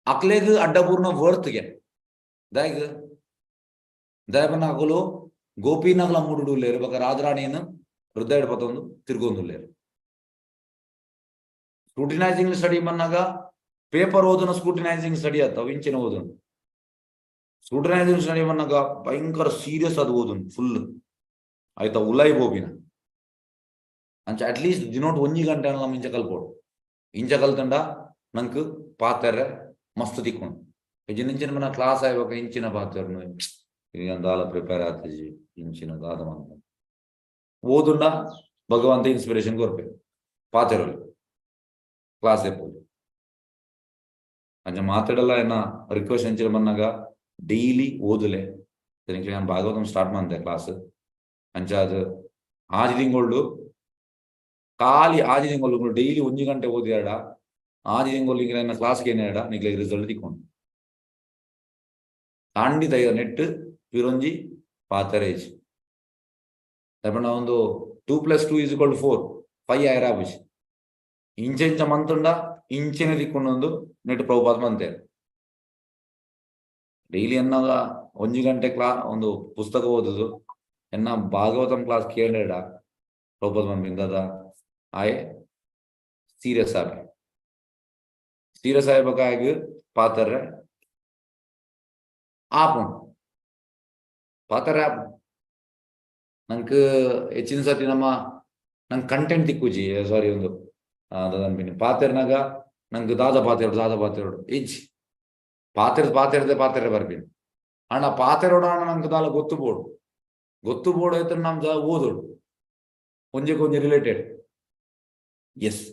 ಅಕ್ಲೆಗ್ ಅಡ್ಡಪೂರ್ಣ ವರ್ತ್ಗೆ ದಯಪನ್ನ ಅಕಲು ಗೋಪಿನಗಲ ಮೂಡುಲೇರು ಬಕ ರಾಜರಾಣಿಯನ್ನು ಹೃದಯ ಪತ್ತೊಂದು ತಿರ್ಗೊಂದುಲ್ಲೇರು ಸ್ಕ್ರೂಟಿನೈಸಿಂಗ್ ಸ್ಟಡಿ ಬಂದಾಗ ಪೇಪರ್ ಓದನ ಸ್ಕ್ರೂಟಿನೈಸಿಂಗ್ ಸ್ಟಡಿ ಆತ ಇಂಚಿನ ಓದನು ಸ್ಕ್ರೂಟಿನೈಸಿಂಗ್ ಸ್ಟಡಿ ಬಂದಾಗ ಭಯಂಕರ ಸೀರಿಯಸ್ ಅದು ಓದನು ಫುಲ್ ಆಯ್ತಾ ಉಲಾಯಿ ಬೋಬಿನ ಅಂಚ ಅಟ್ಲೀಸ್ಟ್ ದಿನೋಟ್ 1 ಗಂಟೆ ನಮ್ಮ ಇಂಚ ಕಲ್ಪೋಡು ಇಂಚ ಕಲ್ತಂಡ ನಂಗೆ ಪಾತ್ರೆ ಮಸ್ತ್ ತಿಕ್ಕೊಂಡು ಇಂಚಿನ ಮನ ಕ್ಲಾಸ್ ಆಯ್ಬೇಕು ಇಂಚಿನ ಪಾತ್ರೆನು ದಾಲ ಪ್ರಿಪೇರ್ ಆತಜಿ ಇಂಚಿನ ದಾದ ಮಂತ ಓದುಂಡ ಭಗವಂತ ಇನ್ಸ್ಪಿರೇಷನ್ ಕೊರ್ಪೆ ಪಾತ್ರೆ ಕ್ಲಾಸ್ ಎಪ್ಪೋದು ಅಂಚ ಮಾತಾಡಲ್ಲ ಏನ ರಿಕ್ವೆಸ್ಟ್ ಎಂಚಿನ ಬಂದಾಗ ಡೈಲಿ ಓದಲೆ ನಾನು ಭಾಗವತಂ ಸ್ಟಾರ್ಟ್ ಮಾಡಿದೆ ಕ್ಲಾಸ್ ಅಂಚ ಅದು ಆಜಿ ತಿಂಗಳು ಖಾಲಿ ಆಜಿ ತಿಂಗಳು ಡೈಲಿ 1 ಗಂಟೆ ಓದಿಯಾಡ ಆಜಿ ತಿಂಗಳು ಕ್ಲಾಸ್ಗೆ ಏನೇಡ ನಿಗ್ಲ ರಿಸಲ್ಟ್ ತಿಕ್ಕೊಂಡು ಖಂಡಿತ ನೆಟ್ ಪಿರೊಂಜಿ ಪಾತರೇಜ್ ತಪಂಡ ಒಂದು 2+2 = 4 5 ಆಯ್ರಾಬಿಜ್ ಇಂಚ ಮಂತುಂಡ ಇಂಚಿನ ತಿಕ್ಕೊಂಡು ನೆಟ್ ಪ್ರಭುಪಾದ ಮಂತೇರು ಡೈಲಿ ಎನ್ನಾಗ 1 ಗಂಟೆ ಒಂದು ಪುಸ್ತಕ ಓದುದು ಎನ್ನ ಭಾಗವತಂ ಕ್ಲಾಸ್ ಕೇಳೇಡ ಪ್ರಭುಪಾದ ಮಂದ ಆಯ್ ಸೀರಿಯಸ್ ಆಗಬೇಕಾಗಿ ಪಾತ್ರೆ ಆಪುಂಡು ಪಾತ್ರೆ ಆಪು ನಂಗೆ ಹೆಚ್ಚಿನ ಸತಿ ನಂಗೆ ಕಂಟೆಂಟ್ ತಿಕ್ಕುಜಿ ಸಾರಿ ಒಂದು ಅನ್ಪಿನಿ ಪಾತ್ರೆನಾಗ ನಂಗೆ ದಾದ ಪಾತ್ರೆಡು ಇಜ್ಜಿ ಪಾತ್ರೆ ಬರ್ತೀನಿ ಅಣ್ಣ ಪಾತ್ರೆಡು ಅಣ್ಣ ನಂಗೆ ದಾಲ ಗೊತ್ತು ಬೋಡು ಐತೆ ನಮ್ದು ಓದೋಡು ಒಂಜಿ ರಿಲೇಟೆಡ್ ಎಸ್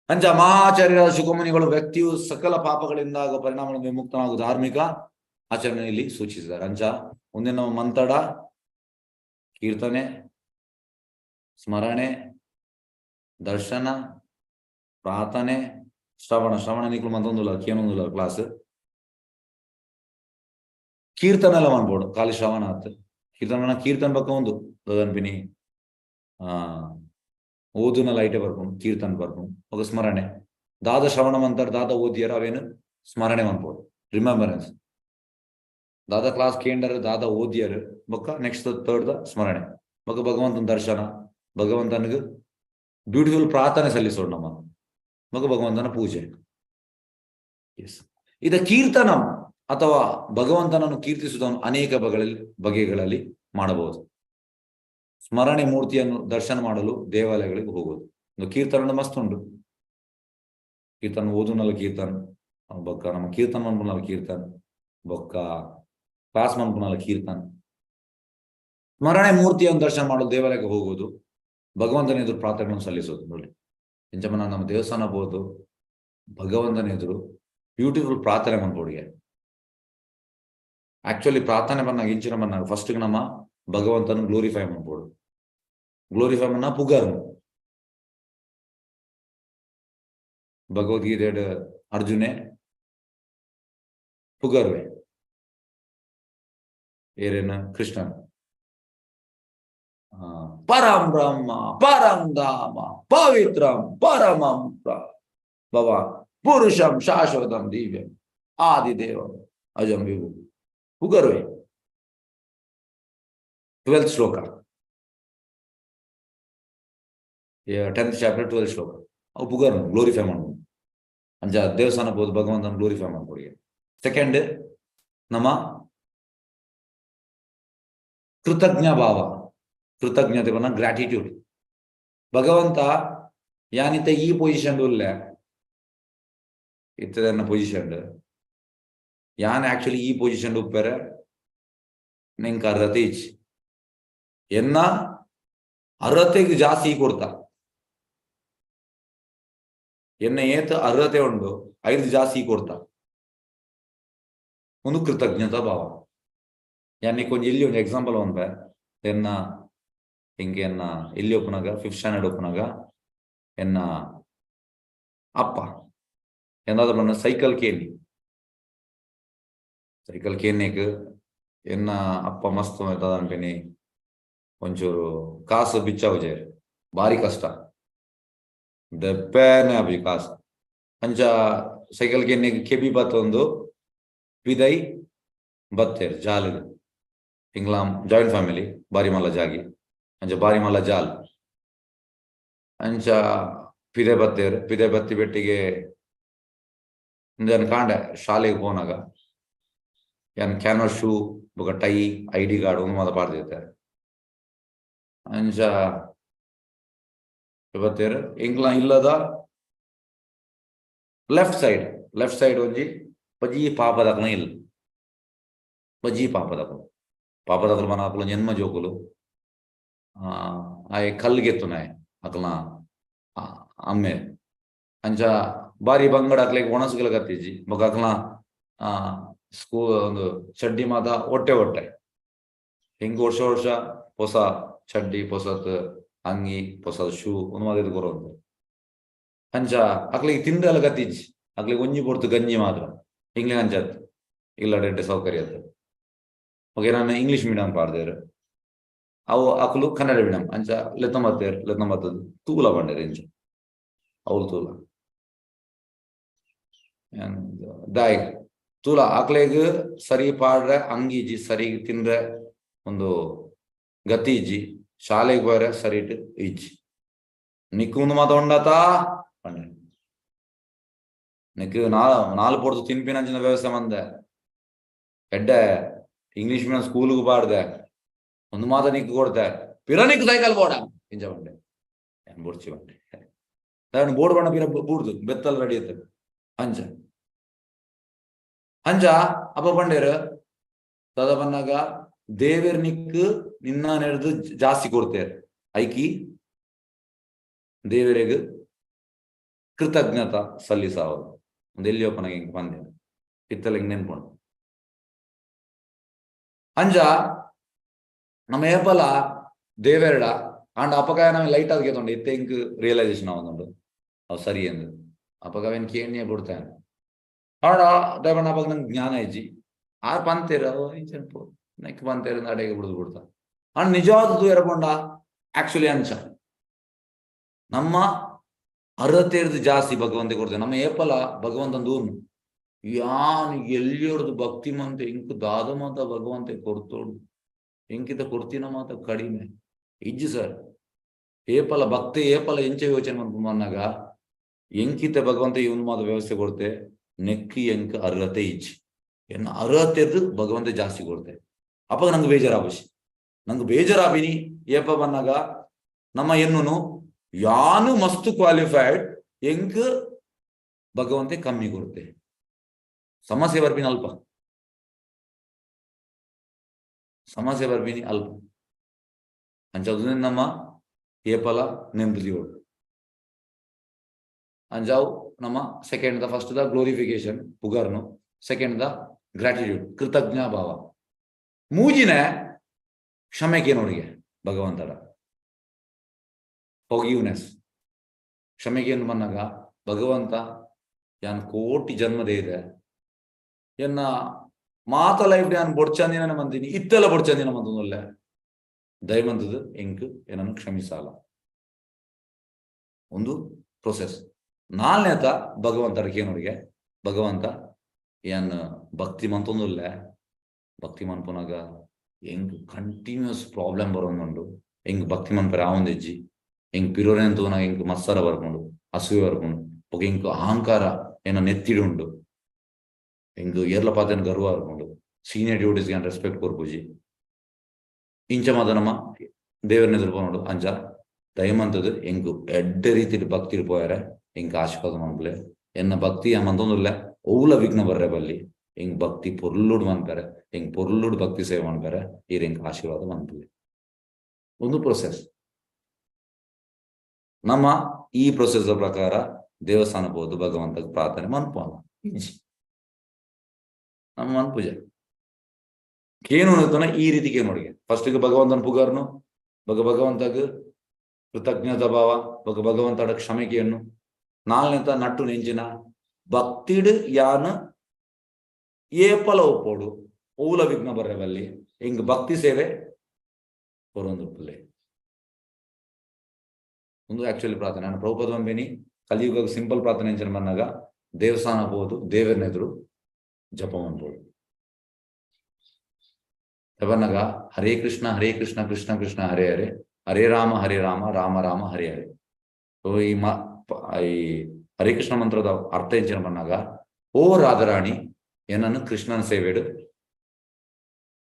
ಅಂಚ ಮಹಾಚಾರ್ಯರಾದ ಶುಕಮುನಿಗಳು ವ್ಯಕ್ತಿಯು ಸಕಲ ಪಾಪಗಳಿಂದ ಆಗುವ ಪರಿಣಾಮಗಳನ್ನು ವಿಮುಕ್ತನಾಗುವ ಧಾರ್ಮಿಕ ಆಚರಣೆಯಲ್ಲಿ ಸೂಚಿಸಿದ್ದಾರೆ. ಅಂಚ ಮುಂದಿನ ಮಂತಡ, ಕೀರ್ತನೆ, ಸ್ಮರಣೆ, ದರ್ಶನ, ಪ್ರಾರ್ಥನೆ, ಶ್ರವಣ ನಿಕ್ಲು ಮಂತೊಂದುಲ್ಲ ಕೇನೊಂದುಲ್ಲ ಕ್ಲಾಸ್. ಕೀರ್ತನೆ ಎಲ್ಲ ಮಾಡ್ಬೋದು, ಖಾಲಿ ಶ್ರವಣ ಆತ್. ಕೀರ್ತನ ಪಕ್ಕ ಒಂದು ಅನ್ಪಿನಿ ಓದುನಲ್ಲ ಐಟೆ ಬರ್ಕೊಂಡು ಕೀರ್ತನ ಬರ್ಕೊಂಡು ఒక ಸ್ಮರಣೆ ದಾದ ಶ್ರವಣ ಮಂತರ ದಾದ ಓದಿಯರ ಅವೇನು ಸ್ಮರಣೆ ಮಾಡ್ಬೋದು, ರಿಮೆಂಬರೆನ್ಸ್. ದಾದ ಕ್ಲಾಸ್ ಕೇಂದ್ರ ದಾದ ಓದಿಯರು ಬೊಕ್ಕ ನೆಕ್ಸ್ಟ್ ಥರ್ಡ್ ದ ಸ್ಮರಣೆ ಬೊಕ್ಕ ಭಗವಂತನ ದರ್ಶನ, ಭಗವಂತನಿಗೆ ಬ್ಯೂಟಿಫುಲ್ ಪ್ರಾರ್ಥನೆ ಸಲ್ಲಿಸೋಣ ನಮ್ಮ ಬೊಕ್ಕ ಭಗವಂತನ ಪೂಜೆ. ಎಸ್, ಇದ ಕೀರ್ತನ ಅಥವಾ ಭಗವಂತನನ್ನು ಕೀರ್ತಿಸುವುದನ್ನು ಅನೇಕ ಬಗೆಗಳಲ್ಲಿ ಮಾಡಬಹುದು. ಸ್ಮರಣೆ ಮೂರ್ತಿಯನ್ನು ದರ್ಶನ ಮಾಡಲು ದೇವಾಲಯಗಳಿಗೆ ಹೋಗುವುದು. ಒಂದು ಕೀರ್ತನ ಮಸ್ತ್ ಉಂಟು, ಕೀರ್ತನ ಓದುನಲ್ಲ ಕೀರ್ತನ ಬೊಕ್ಕ ನಮ್ಮ ಕೀರ್ತನ ಮನ್ಪುನಲ್ಲ ಕೀರ್ತನ ಬೊಕ್ಕ ಕ್ಲಾಸ್ ಮನ್ಪುನಲ್ಲ ಕೀರ್ತನ. ಸ್ಮರಣೆ ಮೂರ್ತಿಯನ್ನು ದರ್ಶನ ಮಾಡಲು ದೇವಾಲಯಕ್ಕೆ ಹೋಗುವುದು, ಭಗವಂತನ ಎದುರು ಪ್ರಾರ್ಥನೆಯನ್ನು ಸಲ್ಲಿಸೋದು. ನೋಡಿ ಇಂಚಮನ ನಮ್ಮ ದೇವಸ್ಥಾನ ಹೋದು ಭಗವಂತನ ಎದುರು ಬ್ಯೂಟಿಫುಲ್ ಪ್ರಾರ್ಥನೆ ಮನ್ಪೋಡಿಗೆ. ಆಕ್ಚುಲಿ ಪ್ರಾರ್ಥನೆ ಬಂದಾಗ ಇಂಚಿನ ಬಂದಾಗ ಫಸ್ಟ್ ನಮ್ಮ ಭಗವಂತನ ಗ್ಲೋರಿಫೈ ಮಾಡ್ಬೋದು. ಗ್ಲೋರಿಫೈ ಮನ್ನ ಪುಗರ್ ಭಗವದ್ಗೀತೆ ಅರ್ಜುನೆ ಪುಗರ್ವೆ ಏರೇನ ಕೃಷ್ಣನ್ ಪರಂ ಬ್ರಹ್ಮ ಪರಂ ಧಾಮ ಪವಿತ್ರಂ ಪರಮಂ ಭವಾನ್ ಪುರುಷಂ ಶಾಶ್ವತಂ ದಿವ್ಯಂ ಆದಿದೇವಂ ಅಜಂ ವಿಭು. ಪುಗರ್ವೆ 12th ಶ್ಲೋಕ, 10th ಚಾಪ್ಟರ್ 12th ಶ್ಲೋಕ. ಅವು ಪುಗರ್ ಗ್ಲೋರಿಫೈ ಮಾಡ್ಬೋದು. ಅಂಚ ದೇವಸ್ಥಾನ ಹೋದ್ ಭಗವಂತನ ಗ್ಲೋರಿಫೈ ಮಾಡ್ಕೊಡಿ. ಸೆಕೆಂಡ್ ನಮ್ಮ ಕೃತಜ್ಞ ಭಾವ, ಕೃತಜ್ಞತೆ ಬನ್ನ ಗ್ರಾಟಿಟ್ಯೂಡ್. ಭಗವಂತ ಯಾನಿತ್ತ ಈ ಪೊಸಿಷನ್ ಉಲ್ಲ ಇತ್ತದನ್ನ ಪೊಸಿಷನ್ ಯಾನ್ ಆಕ್ಚುಲಿ ಈ ಪೊಸಿಷನ್ ಉಪ್ಪರೆ ನಿಂಗೆ ಅರ್ಹತೆ ಇಚ್ಚಿ ಎನ್ನ ಅರ್ಹತೆಗೆ ಜಾಸ್ತಿ ಕೊಡ್ತಾ ಎನ್ನ ಏತ ಅರ್ಹತೆ ಉಂಡು ಐದು ಜಾಸ್ತಿ ಕೊಡ್ತಾ ಒಂದು ಕೃತಜ್ಞತಾ ಭಾವ. ಯಾನಿ ಕೊಂಚ ಇಲ್ಲಿ ಒಂದು ಎಕ್ಸಾಂಪಲ್ ಒಂದ್ ಎನ್ನ ಹಿಂಗೆ ಎನ್ನ ಇಲ್ಲಿ ಒಪ್ಪನಾಗ 5th ಸ್ಟ್ಯಾಂಡರ್ಡ್ ಒಪ್ಪನಾಗ ಎನ್ನ ಅಪ್ಪ ಎಂದಾದ್ರೂ ನನ್ನ ಸೈಕಲ್ ಕೇನಿಕ್ ಎನ್ನ ಅಪ್ಪ ಮಸ್ತ್ ಅನ್ಪೇನಿ ಒಂಚೂರು ಕಾಸು ಬಿಚ್ಚಾವುಜೆ ಭಾರಿ ಕಷ್ಟ ದಪ್ಪೇನೆ ಅಭಿ ಕಾಸು ಅಂಚ ಸೈಕಲ್ ಕೇನಿಗೆ ಕೆಬಿ ಬತ್ತೊಂದು ಪಿದೈ ಬತ್ತೇರ್ ಜಾಲ್ ಇಂಗ್ಲಾಂ ಜಾಯಿಂಟ್ ಫ್ಯಾಮಿಲಿ ಬಾರಿ ಮಲ್ಲ ಜಾಗಿ ಅಂಚ ಬಾರಿ ಮಲ್ಲ ಜಾಲ್ ಅಂಚ ಪಿದೆ ಬತ್ತೇರ್ ಪಿದೆ ಬತ್ತಿ ಬೆಟ್ಟಿಗೆ ಕಾಂಡೆ ಶಾಲೆಗೆ ಹೋನಾಗ ಏನ್ ಕ್ಯಾನ್ವಸ್ ಶೂ ಬೊಕ ಟೈ ID ಕಾರ್ಡ್ ಒಂದು ಮಾತ ಪಾಡ್ದಿರ್ತಾರೆ. ಅಂಚ ಬತ್ತೇರ್ ಇಂಗ್ಲಾ ಇಲ್ಲದ ಲೆಫ್ಟ್ ಸೈಡ್ ಒಂಜಿ ಪಜಿ ಪಾಪದಕನ ಇಲ್ಲ ಪಜಿ ಪಾಪದಕಲು ಮನ ಅಕಲು ಜನ್ಮ ಜೋಕುಲು ಆಯ್ ಕಲ್ಗೆತ್ತು ನಾಯ್ ಅಕಲ್ನ ಅಮ್ಮೆ ಅಂಚ ಬಾರಿ ಬಂಗಡ ಅಕ್ಲೆಗ್ ಒಣಸ್ಗಲ ಕತ್ತಿಜಿ ಬೊಕ ಅಕಲ್ನ ಸ್ಕೂಲ್ ಒಂದು ಚಡ್ಡಿ ಮಾತ ಹೊಟ್ಟೆ ಹಿಂಗ್ ವರ್ಷ ಹೊಸ ಚಡ್ಡಿ ಹೊಸತ್ ಅಂಗಿ ಹೊಸ ಶೂ ಒಂದು ಮಾತ ಕೊರೋದು ಅಂಚ ಅಕ್ಲಿಗೆ ತಿಂಡ್ರೆಲ್ಲ ಕತ್ತಿಜ್ಜಿ ಅಕ್ಲಿಗೆ ಒಂಜಿ ಪೊರ್ತು ಗಂಜಿ ಮಾತ್ರ ಇಂಗ್ಲಿಷ್ ಅಂಚತ್ ಇಲ್ಲ ಡೆಡ್ಡೆ ಸೌಕರ್ಯ ಅತ್ತ. ಓಕೆ, ನಾನು ಇಂಗ್ಲಿಷ್ ಮೀಡಿಯಂ ಪಾಡ್ದೇರು ಅವು ಅಕ್ಲು ಕನ್ನಡ ಮೀಡಿಯಂ ಅಂಚ ಲೆತ್ತೊಂಬತ್ತದು ತೂಲ ಬಂಡೇರು ಇಂಚ ಅವ್ಲು ತೂಲ ದಾಯ್ ತೂಲ ಅಕ್ಲೆಗ್ ಸರಿ ಪಾಡ್ರೆ ಅಂಗಿಜಿ ಸರಿ ತಿಂದ್ರೆ ಒಂದು ಗತಿ ಇಜ್ಜಿ ಶಾಲೆಗೆ ಹೋದ್ರೆ ಸರಿ ಇಜ್ಜಿ ನಿಕ್ಕು ಒಂದು ಮಾತ ಉಂಡತಾ ಪಂಡ ನಿಕ್ಕು ನಾಲ್ ಪೊಡ್ದು ತಿನ್ಪಿನಂಚಿನ ವ್ಯವಸ್ಥೆ ಮಂದೆ ಎಡ್ಡೆ ಇಂಗ್ಲಿಷ್ ಮೀಡಿಯಂ ಸ್ಕೂಲ್ಗೂ ಪಾಡ್ದೆ ಒಂದು ಮಾತ ನಿಕ್ಕು ಕೊಡ್ತೆ ಪಿರನಿಕ್ ಸೈಕಲ್ ಬೋಡ ಇಂಚ ಬಂಡೆ ಏನ್ ಬೋಡ್ಚಿ ಬಂಡೆ ಬೋರ್ಡ್ ಬಣ್ಣ ಪಿರ ಬೂಡ್ದು ಬೆತ್ತಲ್ ರೆಡಿ ಇರ್ತದೆ ಅಂಚ ಅಪ್ಪ ಪಂಡೇರು ತದ ಬನ್ನಾಗ ದೇವೇರ್ ನಿಕ್ಕು ನಿನ್ನ ನೆಡ್ದು ಜಾಸ್ತಿ ಕೊಡ್ತೇರ್ ಐಕಿ ದೇವರಿಗೆ ಕೃತಜ್ಞತ ಸಲ್ಲಿಸಾವುದು ಒಂದು ಎಲ್ಲಿಯೊಪ್ಪನಾಗ ಹಿಂಗೆ ಬಂದೆ ಇತ್ತಲ್ಲ ಹಿಂಗೆ ನೆನ್ಕೊಂಡು ಅಂಜ ನಮ್ಮ ಏಪಲ ದೇವೆರಡ ಅಂಡ್ ಅಪಗಾಯ ನಾವು ಲೈಟ್ ಆಗಿ ತೊಂಡು ಇತ್ತೆ ಹಿಂಗ್ ರಿಯಲೈಸೇಷನ್ ಆവുന്നുണ്ട് ಅವು ಸರಿ ಎಂದು ಅಪಗಾವನ್ ಕೇಣಿಯೇ ಬಿಡ್ತಾನೆ ಆಡ ದೇವಣ್ಣ ಅವಾಗ ನಂಗೆ ಜ್ಞಾನ ಇಜ್ಜಿ ಆ ಪಂತೇರ ನೆಕ್ ಪಂತೇರ ಅಡೆಗೆ ಬಿಡ್ತಾ ಅಂಡ್ ನಿಜವಾದದ್ದು ಎರಕೊಂಡ ಆಕ್ಚುಲಿ ಅಂಚ ನಮ್ಮ ಅರ್ಹತೆರ್ದು ಜಾಸ್ತಿ ಭಗವಂತ ಕೊಡ್ತೇವೆ ನಮ್ಮ ಏಪಲ ಭಗವಂತನ ದೂರ್ನು ಯಾನ್ ಎಲ್ಲಿಯವ್ರದ್ದು ಭಕ್ತಿ ಮಂತೆ ಇಂಕ್ ದಾದ ಮಾತ ಭಗವಂತ ಕೊಡ್ತೋಡು ಇಂಕಿತ ಕೊಡ್ತಿನ ಮಾತ ಕಡಿಮೆ ಇಜ್ಜಿ ಸರ್ ಏಪಲ ಭಕ್ತಿ ಏಪಲ ಎಂಚ ಯೋಚನೆ ಮನ್ನಾಗ ಎಂಕಿತ ಭಗವಂತ ಇವನ್ ಮಾತ ವ್ಯವಸ್ಥೆ ಕೊಡ್ತೆ ನೆಕ್ಕಿ ಎಂಕ ಅರ್ಹತೆ ಇಜ್ಜಿ ಎನ್ನ ಅರ್ಹತೆದು ಭಗವಂತ ಜಾಸ್ತಿ ಕೊಡ್ತೆ ಅಪ್ಪ ನಂಗೆ ಬೇಜಾರಾಬಸಿ ನಂಗೆ ಬೇಜಾರಾಬಿನಿ ಏಪ ಬನ್ನಾಗ ನಮ್ಮ ಎನ್ನು ಯಾನು ಮಸ್ತ್ ಕ್ವಾಲಿಫೈಡ್ ಎಂಕ್ ಭಗವಂತೆ ಕಮ್ಮಿ ಕೊಡ್ತೆ ಸಮಸ್ಯೆ ಬರ್ಬಿನಿ ಅಲ್ಪ ಸಮಸ್ಯೆ ಬರ್ಬಿನಿ ಅಲ್ಪ ಅಂಚದು ನಮ್ಮ ಏಪಲ ನೆಮ್ಮದಿಯೋಡು ಅಂಜಾವು ನಮ್ಮ ಸೆಕೆಂಡ್ ದ ಫಸ್ಟ್ ದ ಗ್ಲೋರಿಫಿಕೇಶನ್ ಪುಗರ್ನು ಸೆಕೆಂಡ್ ದ ಗ್ರಾಟಿಟ್ಯೂಡ್ ಕೃತಜ್ಞ ಭಾವ ಮೂಜಿನೇ ಕ್ಷಮೆಗೆ ನೋಡಿಗೆ ಭಗವಂತಡ ಫಾರ್ಗಿವ್ನೆಸ್ ಕ್ಷಮೆಗೆ ಏನು ಬಂದಾಗ ಭಗವಂತ ಯಾನ್ ಕೋಟಿ ಜನ್ಮದೇ ಇದೆ ಎನ್ನ ಮಾತ ಲೈಫ್ ಯಾನ್ ಬೊಡ್ಚಂದಿನ ಮಂದಿನಿ ಇತ್ತೆಲ್ಲ ಬೊಡ್ಚಂದಿನ ಮಂದೊಂದುಲ್ಲೆ ದಯಮಂತದ್ದು ಎಂಕ್ ಏನನ್ನು ಕ್ಷಮಿಸಾಲ ಒಂದು ಪ್ರೊಸೆಸ್ ನಾಲ್ನೇತ ಭಗವಂತರಿಗೆ ಏನೋರಿಗೆ ಭಗವಂತ ಏನ್ ಭಕ್ತಿ ಮಂತೊಂದುಲ್ಲೆ ಭಕ್ತಿ ಮನ್ಪುನಾಗ ಹೆಂಗ್ ಕಂಟಿನ್ಯೂಸ್ ಪ್ರಾಬ್ಲಮ್ ಬರೋನುಂಡು ಹೆಂಗ್ ಭಕ್ತಿ ಮನ್ಪರೆ ಆವೊಂದೆಜ್ಜಿ ಹೆಂಗ್ ಪಿರೋರೆ ಅಂತೂನಾಗ ಹೆಂಗ್ ಮತ್ಸರ ಬರ್ಕೊಂಡು ಅಸೂಯೆ ಬರ್ಕೊಂಡು ಒಗ ಹೆಂಗ್ ಅಹಂಕಾರ ಏನ ನೆತ್ತಿಡುಂಡು ಹೆಂಗ್ ಏರ್ಲ ಪಾತನ ಗರ್ವ ಬರ್ಕೊಂಡು ಸೀನಿಯರ್ ಡ್ಯೂಟೀಸ್ಗೆ ಏನ್ ರೆಸ್ಪೆಕ್ಟ್ ಕೊರ್ಪುಜಿ ಇಂಚ ಮಾತ ನಮ್ಮ ದೇವರನ್ನ ಎದುರ್ಕೊಂಡು ಅಂಚ ದಯಮಂತದ್ದು ಹೆಂಗ್ ಎಡ್ಡೆ ರೀತಿ ಭಕ್ತಿ ಪೋಯಾರೆ ಹೆಂಗ್ ಆಶೀರ್ವಾದ ಮನ್ಪಲೆ ಎನ್ನ ಭಕ್ತಿ ಮಂತೊಂದುಲ್ಲೆ ಔಲ ವಿಘ್ನ ಬರ್ರೆ ಬಲ್ಲಿ ಹೆಂಗ್ ಭಕ್ತಿ ಪೊರ್ಲುಡ್ ಮನ್ಪರೆ ಹೆಂಗ್ ಪೊರ್ಲುಡ್ ಭಕ್ತಿ ಸೇವೆ ಮನ್ಪರೆ ಈರ್ ಹೆಂಗ್ ಆಶೀರ್ವಾದ ಮನ್ಪಲೆ ಒಂದು ಪ್ರೊಸೆಸ್ ನಮ್ಮ ಈ ಪ್ರೊಸೆಸ್ ಪ್ರಕಾರ ದೇವಸ್ಥಾನ ಹೋದು ಭಗವಂತ ಪ್ರಾರ್ಥನೆ ಮನ್ಪೋಣ ನಮ್ಮ ಮನ್ಪೂಜೆ ಏನು ಅನ್ನೋದನ್ನ ಈ ರೀತಿಗೆ ನೋಡಿಗೆ ಫಸ್ಟಿಗೆ ಭಗವಂತನ ಪುಗಾರ್ನು ಭಗವಂತಗ ಕೃತಜ್ಞತಾ ಭಾವ ಭಗವಂತಡ ಕ್ಷಮೆಗೆಯನ್ನು ನಾಲ್ನೇತ ನಟ್ಟು ನೆಂಚಿನ ಭಕ್ತಿಡ್ ಯಾನ್ ಏಪಲ ಒಪ್ಪೋಡು ಔಲ ವಿಘ್ನ ಬರ್ರೆವಲ್ಲಿ ಹಿಂಗ್ ಭಕ್ತಿ ಸೇವೆ ಬರೋದು ಒಂದು ಆಕ್ಚುಲಿ ಪ್ರಾರ್ಥನೆ ನಾನು ಪ್ರಭುಪದ ಬಂಬೇನಿ ಕಲಿಯುಗ ಸಿಂಪಲ್ ಪ್ರಾರ್ಥನೆ ಎಂಚನೆ ಬಂದಾಗ ದೇವಸ್ಥಾನ ಹೋದು ದೇವರನೆದುರು ಜಪ ಮಾಡ್ಬೋದು ಬಂದಾಗ ಹರೇ ಕೃಷ್ಣ ಕೃಷ್ಣ ಕೃಷ್ಣ ಹರೇ ಹರೇ ಹರೇ ರಾಮ ರಾಮ ರಾಮ ಹರೇ ಹರೇ ಈ ಹರೇ ಕೃಷ್ಣ ಮಂತ್ರದ ಅರ್ಥ ಎಂಚನೆ ಬಂದಾಗ ಓ ರಾಧಾರಾಣಿ ಏನನ್ನು ಕೃಷ್ಣನ ಸೇವೆಡು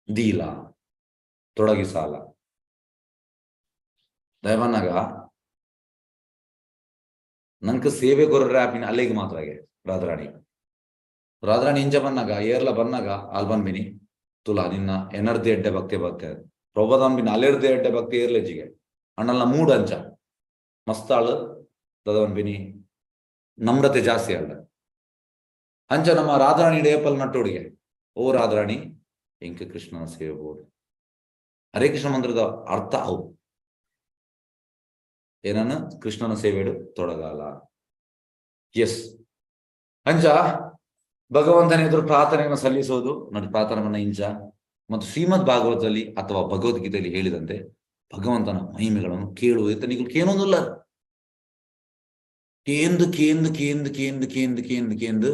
ದೀಲ ತೊಡಗಿಸಾಲ ದಯವನ್ನಾಗ ನಂಗೆ ಸೇವೆ ಕೊರ್ರೆ ಆಪಿನ ಅಲ್ಲಿಗೆ ಮಾತ್ರ ರಾಧಾರಾಣಿ ಇಂಚ ಬನ್ನಾಗ ಏರ್ಲ ಬನ್ನಾಗ ಅಲ್ಲಿ ಬಂದ್ಬಿನಿ ತುಲಾ ನಿನ್ನ ಎನರ್ದಿ ಎಡ್ಡೆ ಭಕ್ತಿ ಪ್ರಭುದ ಅಂಬಿನ ಅಲೆರ್ದಿ ಎಡ್ಡೆ ಭಕ್ತಿ ಏರ್ಲೆಜ್ಜಿಗೆ ಅಣ್ಣಲ್ಲ ಮೂಡ್ ಅಂಚ ಮಸ್ತಾಳು ದದವನ್ಬಿನಿ ನಮ್ರತೆ ಜಾಸ್ತಿ ಅಲ್ಲ ಅಂಚ ನಮ್ಮ ರಾಧಾರಾಣಿ ಡೇಪಲ್ ನಟ್ಟೋಡಿಗೆ ಓ ರಾಧಾರಾಣಿ ಇಂಕ ಕೃಷ್ಣನ ಸೇವೆ ಬೋದು ಹರೇ ಕೃಷ್ಣ ಮಂತ್ರದ ಅರ್ಥ ಅವು ಏನನ್ನ ಕೃಷ್ಣನ ಸೇವೆಡು ತೊಡಗಾಲ ಎಸ್ ಅಂಚ ಭಗವಂತನ ಎದುರು ಪ್ರಾರ್ಥನೆಯನ್ನು ಸಲ್ಲಿಸೋದು ನೋಡಿ ಪ್ರಾರ್ಥನೆಯನ್ನ ಇಂಚ ಮತ್ತು ಶ್ರೀಮದ್ ಭಾಗವತದಲ್ಲಿ ಅಥವಾ ಭಗವದ್ಗೀತೆಯಲ್ಲಿ ಹೇಳಿದಂತೆ ಭಗವಂತನ ಮಹಿಮೆಗಳನ್ನು ಕೇಳುವುದು ನೀವು ಕೇಳೋದಿಲ್ಲ ಕೇಂದು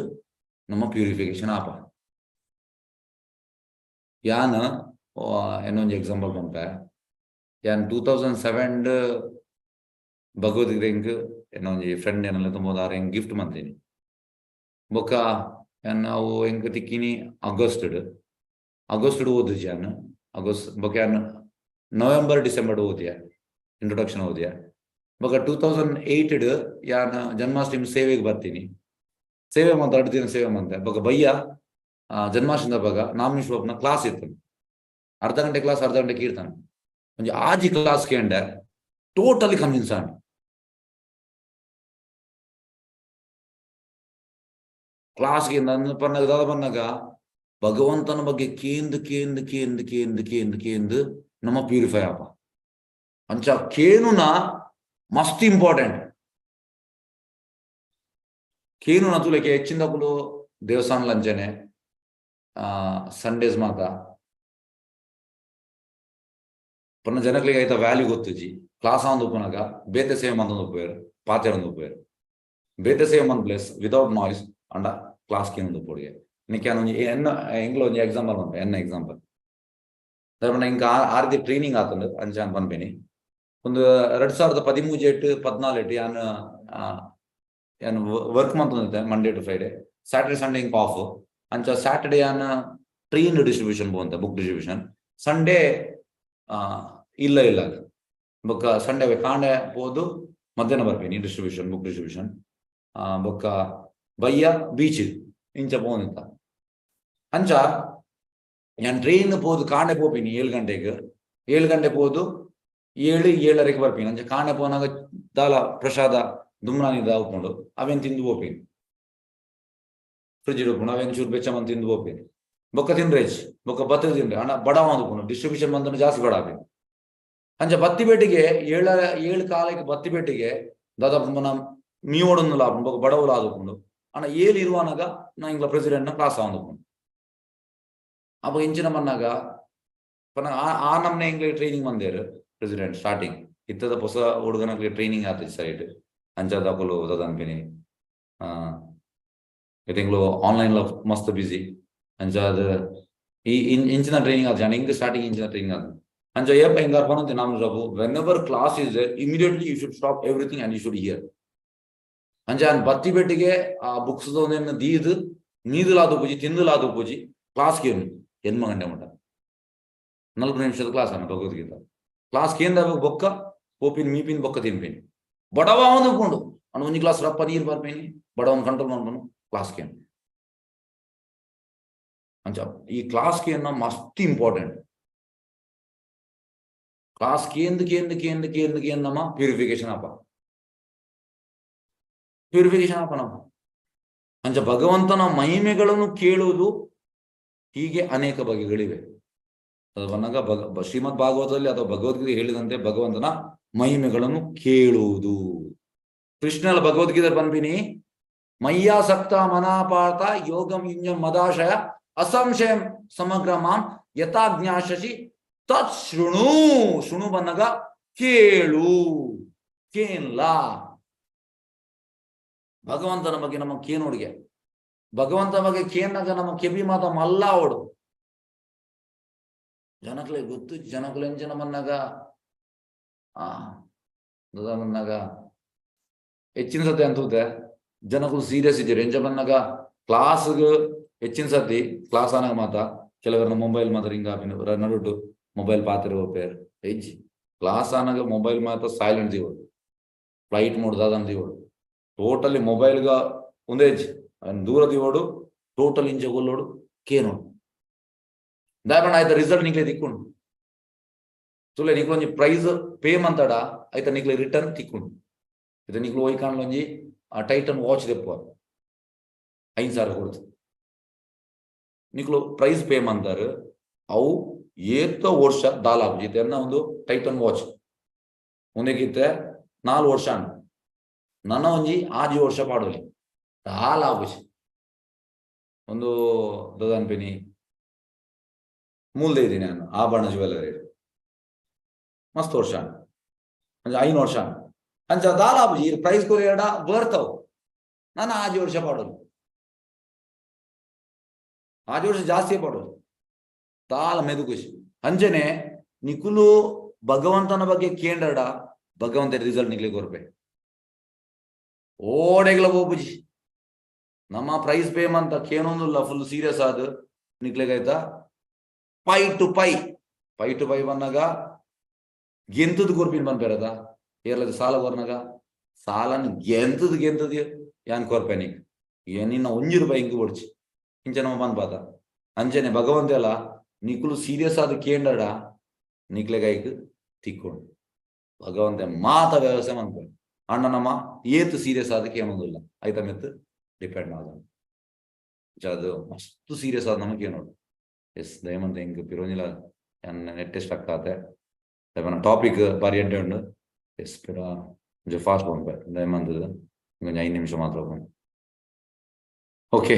ನಮ್ಮ ಪ್ಯೂರಿಫಿಕೇಶನ್ ಆಪ ಯಾನ್ ಏನೊಂದು ಎಕ್ಸಾಂಪಲ್ ಬಂಪೆ ಯಾನ್ 2007 ಭಗವದ್ಗೀತೆ ಹೆಂಗ್ ಏನೊಂದು ಫ್ರೆಂಡ್ ಏನೆಲ್ಲ ತುಂಬ ಹೆಂಗ್ ಗಿಫ್ಟ್ ಮಾಡ್ತೀನಿ ಬೊಕ್ಕ ನಾವು ಹೆಂಗ್ ತಿಕ್ಕಿನಿ ಆಗಸ್ಟ್ ಓದಿದ್ಯ ಯಾನ್ ಆಗಸ್ಟ್ ಬೊಕ್ಕ ಯಾನ್ ನವೆಂಬರ್ ಡಿಸೆಂಬರ್ ಓದಿಯ ಇಂಟ್ರೊಡಕ್ಷನ್ ಓದಿಯ ಬೊಕ್ಕ 2008 ಯಾನ್ ಜನ್ಮಾಷ್ಟಮಿ ಸೇವೆಗೆ ಬರ್ತೀನಿ ಸೇವೆ ಮಂತ 2 ದಿನ ಸೇವೆ ಮಂತೆ ಬೊಕ್ಕ ಬಯ್ಯ ಜನ್ಮಾಷ್ಟಮಿ ಬಗ ನಾಮಿಶ್ವಪ್ನ ಕ್ಲಾಸ್ ಇತ್ತು ಅರ್ಧ ಗಂಟೆ ಕ್ಲಾಸ್ ಅರ್ಧ ಗಂಟೆ ಕೀರ್ತನ ಒಂಜಿ ಆಜಿ ಕ್ಲಾಸ್ ಕೇಂಡೆ ಟೋಟಲಿ ಕನ್ವಿನ್ಸ್ ಆಂಡ್ ಕ್ಲಾಸ್ಗೆ ನನ್ನ ಪನ್ನಾಗ ದಾದ ಪನ್ನಾಗ ಭಗವಂತನ ಬಗ್ಗೆ ಕೇಂದು ನಮ್ಮ ಪ್ಯೂರಿಫೈ ಅಪ್ಪ ಅಂಚ ಕೇನುನ ಮಸ್ತ್ ಇಂಪಾರ್ಟೆಂಟ್. ಕೇನುನ ತುಲೆಗೆ ಹೆಚ್ಚಿನದಕ್ಕೂ ದೇವಸ್ಥಾನ ಅಂಚನೆ ಸಂಡೇಸ್ ಮಾತ ಪನ್ನ ಜನಗಳಿಗೆ ಆಯ್ತಾ ವ್ಯಾಲ್ಯೂ ಗೊತ್ತುಜಿ. ಕ್ಲಾಸ್ ಆಂದು ಉಪ್ಪನಾಗ ಬೇತೆ ಸೇವೆ ಮಂದೊಂದು ಉಪ್ಪೇರು ಪಾತೆರೊಂದು ಉಪ್ಪೇರು ಬೇತೆ ಸೇವೆ ಮಂದ್ ಪ್ಲೇಸ್ ವಿದೌಟ್ ನಾಯ್ಸ್ ಅಂಡ ಕ್ಲಾಸ್ ಕೇನೊಂದು ಉಪ್ಪೊಡಿಗೆ ನಿಕ್ಕೆ ಎಂಗ್ಲ ಒಂಜಿ ಎಕ್ಸಾಂಪಲ್ ಬಂಪ ಎನ್ನ ಎಕ್ಸಾಂಪಲ್ ಇಂಕ ಆ ರೀತಿ ಟ್ರೈನಿಂಗ್ ಆತಂಡು ಅಂಚಾನ್ ಪನ್ಪೇನಿ. ಒಂದು 2013-14 ಯಾನ್ ವರ್ಕ್ ಮಂತಂದಿತ್ತೆ Monday to Friday, Saturday Sunday ಇಂಕ ಆಫ್. ಅಂಚ ಸ್ಯಾಟರ್ಡೆ ಯಾನ್ ಟ್ರೈನ್ ಡಿಸ್ಟ್ರಿಬ್ಯೂಷನ್ ಪೋಂತ ಬುಕ್ ಡಿಸ್ಟ್ರಿಬ್ಯೂಷನ್, ಸಂಡೇ ಇಲ್ಲ ಬೊಕ್ಕ ಸಂಡೇ ಕಾಂಡೆ ಪೋದು ಮಧ್ಯಾಹ್ನ ಬರ್ಪೇನಿ ಡಿಸ್ಟ್ರಿಬ್ಯೂಷನ್ ಬುಕ್ ಡಿಸ್ಟ್ರಿಬ್ಯೂಷನ್. ಬೊಕ್ಕ ಬಯ್ಯ ಬೀಚ್ ಇಂಚ ಪೋನಿತ್ತ. ಅಂಚ ಯಾನ್ ಟ್ರೈನ್ ಪೋದು ಕಾಂಡೆ ಪೋಪಿನಿ 7 ಗಂಟೆಗೆ 7 ಗಂಟೆ ಪೋದು 7-7:30 ಬರ್ಪೀನಿ. ಅಂಚ ಕಾಂಡೆ ಪೋನಾಗ ದಾಲ ಪ್ರಸಾದ ದುಮ್ರಾನಿದ ಉಪ್ಕೊಂಡು ಅವೇನ್ ತಿಂದು ಹೋಗ್ತೀನಿ, ಫ್ರಿಜ್ ಉಪ್ಕೊಂಡು ಅವೇನ್ ಚೂರು ಬೆಚ್ಚಮನ್ ತಿಂದು ಹೋಗ್ತೀನಿ. ಬೊಕ್ಕ ತಿನ್ರೇಜ್ ಬೊಕ್ಕ ಬತ್ತ ತಿನ್ರೆ ಅಣ್ಣ ಬಡವ ಅಂದ್ಕೊಂಡು ಡಿಸ್ಟ್ರಿಬ್ಯೂಷನ್ ಬಂದನು ಜಾಸ್ತಿ ಬಡಾಪೇನಿ. ಅಂಚ ಬತ್ತಿಬೇಟಿಗೆ 7 ಬತ್ತಿಬೇಟಿಗೆ ದಾದಾಪು ಮನ ಮೀವೊಡನ್ನು ಲಾಭ ಬೊಕ್ಕ ಬಡವಲು ಆದುಕೊಂಡು ಅಣ್ಣ 7 ಇರುವಾನಾಗ ನಾ ಇಂಗ್ಲ ಪ್ರೆಸಿಡೆಂಟ್ನ ಕ್ಲಾಸ್ ಆಂದುಕೊಂಡು ಅಪ್ಪ ಇಂಚಿನ ಮನ್ನಾಗ ಆ ನಮ್ನೆ ಇಂಗ್ಲಿಷ್ ಟ್ರೈನಿಂಗ್ ಬಂದೇರು ಪ್ರೆಸಿಡೆಂಟ್ ಸ್ಟಾರ್ಟಿಂಗ್ ಇತ್ತದ ಹೊಸ ಹುಡುಗನಕ್ಕೆ ಟ್ರೈನಿಂಗ್ ಆತೈತಿ ಸೈಡ್ ಅಂಚದಾಕಲು ಅನ್ಪಿನಿ. ತಿಂಗಳು ಆನ್ಲೈನ್ ಮಸ್ತ್ ಬಿಸಿ ಅಂಚ ಅದು ಈ ಇಂಚಿನ ಟ್ರೈನಿಂಗ್ ಆದ ಇಂಗ್ ಸ್ಟಾರ್ಟಿಂಗ್ ಇಂಚಿನ ಟ್ರೈನಿಂಗ್ ಆದ ಅಂಚ ಏಪ ಹಿಂಗಾರ ಬಂದಂತೆ ನಾನು ರಬು when ever class is there immediately you should stop everything and you should hear. ಅಂಚ ಬತ್ತಿ ಬೆಟ್ಟಿಗೆ ಆ ಬುಕ್ಸ್ ದೀದು ನೀದುಲಾದು ಪೂಜಿ ತಿಂದುಲಾದು ಪೂಜಿ ಕ್ಲಾಸ್ಗೆ 8 ಗಂಟೆ ಮಟ್ಟ 40 ನಿಮಿಷದ ಕ್ಲಾಸ್ ಅನ್ನ ಭಗವದ್ಗೀತಾ ಕ್ಲಾಸ್ ಕೇಂದ್ರ ಬೊಕ್ಕ ಪೋಪಿನ್ ಮೀಪಿನ್ ಬೊಕ್ಕ ತಿನ್ಪೇನಿ ಬಡವ ಅಂದುಕೊಂಡು ಅನ್ನ ಒಂಜಿ ಕ್ಲಾಸ್ ರಪ್ಪ ನೀರು ಬರ್ಪೇನಿ ಬಡವನ್ ಕಂಟ್ರೋಲ್ ಮಾಡ್ಕೊಂಡು ಕ್ಲಾಸ್ಗೆ. ಅಂಚ ಈ ಕ್ಲಾಸ್ಗೆ ಮಸ್ತ್ ಇಂಪಾರ್ಟೆಂಟ್. ಕ್ಲಾಸ್ ಕೇಂದು ನಮ್ಮ ಪ್ಯೂರಿಫಿಕೇಶನ್ ಅಪ್ಪ ನಮ್ಮ. ಅಂಚ ಭಗವಂತನ ಮಹಿಮೆಗಳನ್ನು ಕೇಳುವುದು ಹೀಗೆ ಅನೇಕ ಬಗೆಗಳಿವೆ. ಅದು ಬಂದಾಗ ಶ್ರೀಮದ್ ಭಾಗವತದಲ್ಲಿ ಅಥವಾ ಭಗವದ್ಗೀತೆ ಹೇಳಿದಂತೆ ಭಗವಂತನ ಮಹಿಮೆಗಳನ್ನು ಕೇಳುವುದು. ಕೃಷ್ಣನ ಭಗವದ್ಗೀತೆ ಬಂದ್ಬಿನಿ ಮಯ್ಯಾಸಕ್ತ ಮನಾಪಾತ ಯೋಗಂ ಯುಂಜಂ ಮದಾಶಯ ಅಸಂಶಯಂ ಸಮಗ್ರ ಮಾಂ ಯಥಾ ಜ್ಞಾಶಸಿ ತತ್ ಶೃಣು ಬಂದಾಗ ಕೇಳು ಕೇನ್ಲ. ಭಗವಂತನ ಬಗ್ಗೆ ನಮ್ಮ ಕೇನೋಡಿಗೆ ಭಗವಂತನ ಬಗ್ಗೆ ಕೇನಾಗ ನಮ್ಮ ಕೆಬಿ ಮಾತ ಮಲ್ಲ ಓಡು ಜನಕ್ಲೆ ಗೊತ್ತು ಜನಕ್ಲೆ ಎಂಜನ ಮನ್ನಾಗ ಮನ್ನಾಗ ಹೆಚ್ಚಿನ ಸತಿ ಅಂತೂತೆ ಜನಕ್ಕೂ ಸೀರಿಯಸ್ ಇದ್ದೀರಿ ಎಂಜ ಮನ್ನಾಗ ಕ್ಲಾಸ್ಗೆ ಹೆಚ್ಚಿನ ಸತಿ ಕ್ಲಾಸ್ ಆನಾಗ ಮಾತ ಕೆಲವರನ್ನ ಮೊಬೈಲ್ ಮಾತ್ರ ಹಿಂಗ ನಡುಟು ಮೊಬೈಲ್ ಪಾತ್ರ ಹೋಗ್ಪೇರು ಹೆಜ್ಜಿ ಕ್ಲಾಸ್ ಆನಾಗ ಮೊಬೈಲ್ ಮಾತ್ರ ಸೈಲೆಂಟ್ ದಿವೋಡು ಫ್ಲೈಟ್ ಮೋಡ್ದಾದಂತ ದಿವೋಡು ಟೋಟಲಿ ಮೊಬೈಲ್ಗ ಒಂದೇ ಹೆಜ್ಜಿ ದೂರ ದಿವೋಡು ಟೋಟಲ್ ಇಂಚ ಗೊಲ್ಲೋಡು ಕೇನೋಡು ದಾಯಪಂಡ ಆಯ್ತ ರಿಸಲ್ಟ್ ನಿಕ್ಲೆ ತಿಕ್ಕೊಂಡು ತುಲೆ ನಿಕ್ಲು ಒಂಜಿ ಪ್ರೈಸ್ ಪೇ ಮಂತಡ ಆಯ್ತ ನಿಕ್ಲೆ ರಿಟರ್ನ್ ತಿಕ್ಕೊಂಡು ಇದು ನಿಕ್ಲು ಹೋಯ್ ಕಾಣ್ಲ ಒಂಜಿ ಆ ಟೈಟನ್ ವಾಚ್ ತೆಪ್ಪುವ 5,000 ಕೊಡ್ತು ನಿಕ್ಲು ಪ್ರೈಸ್ ಪೇ ಮಂತಾರು ಅವು ಏತ ವರ್ಷ ದಾಲಾಪುಜಿ ತೆನ್ನ ಒಂದು ಟೈಟನ್ ವಾಚ್ ಒಂದಕ್ಕಿತ್ತೆ 4 ವರ್ಷ ನನ್ನ ಒಂಜಿ 6 ವರ್ಷ ಪಾಡೋಲಿ ದಾಲಾಪುಜಿ ಒಂದು ದದನ್ಪಿನಿ ಮೂಲ್ದೇ ಇದ್ದೀನಿ ನಾನು ಆಭರಣ ಜ್ಯುವೆಲ್ಲರಿ ಮಸ್ತ್ ವರ್ಷ ಅಂಚ 5 ವರ್ಷ ಅಂಚ ದಾಲಾಪುಜಿ ಪ್ರೈಸ್ ಕೊರಿಯಡ ಬರ್ತಾವ್ ನಾನು 6 ವರ್ಷ ಪಾಡೋದು 6 ವರ್ಷ ಜಾಸ್ತಿ ಪಾಡೋದು ತಾಲ ಮೆದುಕುಶಿ ಅಂಚನೆ ನಿಕುಲು ಭಗವಂತನ ಬಗ್ಗೆ ಕೇಂದ್ರಡ ಭಗವಂತ ರಿಸಲ್ಟ್ ನಿಕ್ಲಿ ಕೊರ್ಪೆ ಓಡೆಗ್ಲ ಹೋಗುಜಿ ನಮ್ಮ ಪ್ರೈಸ್ ಪೇಮೆಂಟ್ ಕೇನೊಂದಿಲ್ಲ ಫುಲ್ ಸೀರಿಯಸ್ ಆದ ನಿಕ್ಲೆಗಾಯ್ತಾ ಪೈ ಟು ಪೈ ಬಂದಾಗ ಗೆಂತದ್ ಕೊರ್ಪಿನ್ ಬಂದ್ಬೇರದ ಏರ್ಲದ ಸಾಲ ಕೊರ್ನಾಗ ಸಾಲನ್ ಗೆಂತದ್ ಯಾನ್ ಕೊರ್ಪೆ ನಿಕ್ ನಿನ್ನ 1 ರೂಪಾಯಿ ಹಿಂಗ್ ಕೊಡ್ಚಿ ಇಂಚ ನಮ್ಮ ಬಂದ್ಪಾತ ಅಂಚನೆ ಭಗವಂತ ಎಲ್ಲ ನಿಕುಲು ಸೀರಿಯಸ್ ಆದ ಕೇಂಡಡ ನಿಕ್ಲೆಗಾಯ್ಕ್ ತಿಕ್ಕೊಂಡು ಭಗವಂತ ಮಾತ ವ್ಯವಸ್ಥೆ ಮಾಡ್ಕೊಂಡು ಅಣ್ಣ ನಮ್ಮ ಏತ್ ಸೀರಿಯಸ್ ಆದಕ್ಕೆ ಏನೊಂದಿಲ್ಲ ಆಯ್ತಾ ಮೆತ್ತು ಡಿಪೆಂಡ್ ಆದ ಅದು ಮಸ್ತ್ ಸೀರಿಯಸ್ ಆದ ನಮಗೆ ನೋಡು. ಎಸ್ ದಯಮಂತ ಹಿಂಗೆ ಪಿರೋನಿಲ ನೆಟ್ಟೆ ಸ್ಟಕ್ ಆತೆ ಟಾಪಿಕ್ ಬಾರಿ ಎಡ್ಡೆ ಉಂಡು. ಎಸ್ ಪಿರ కొంచెం ಫಾಸ್ಟ್ ಹೋಗ್ಬೇ ದಯಮಂತ కొంచెం 5 ನಿಮಿಷ ಮಾತ್ರ ಹೋಗೋಣ. ಓಕೆ,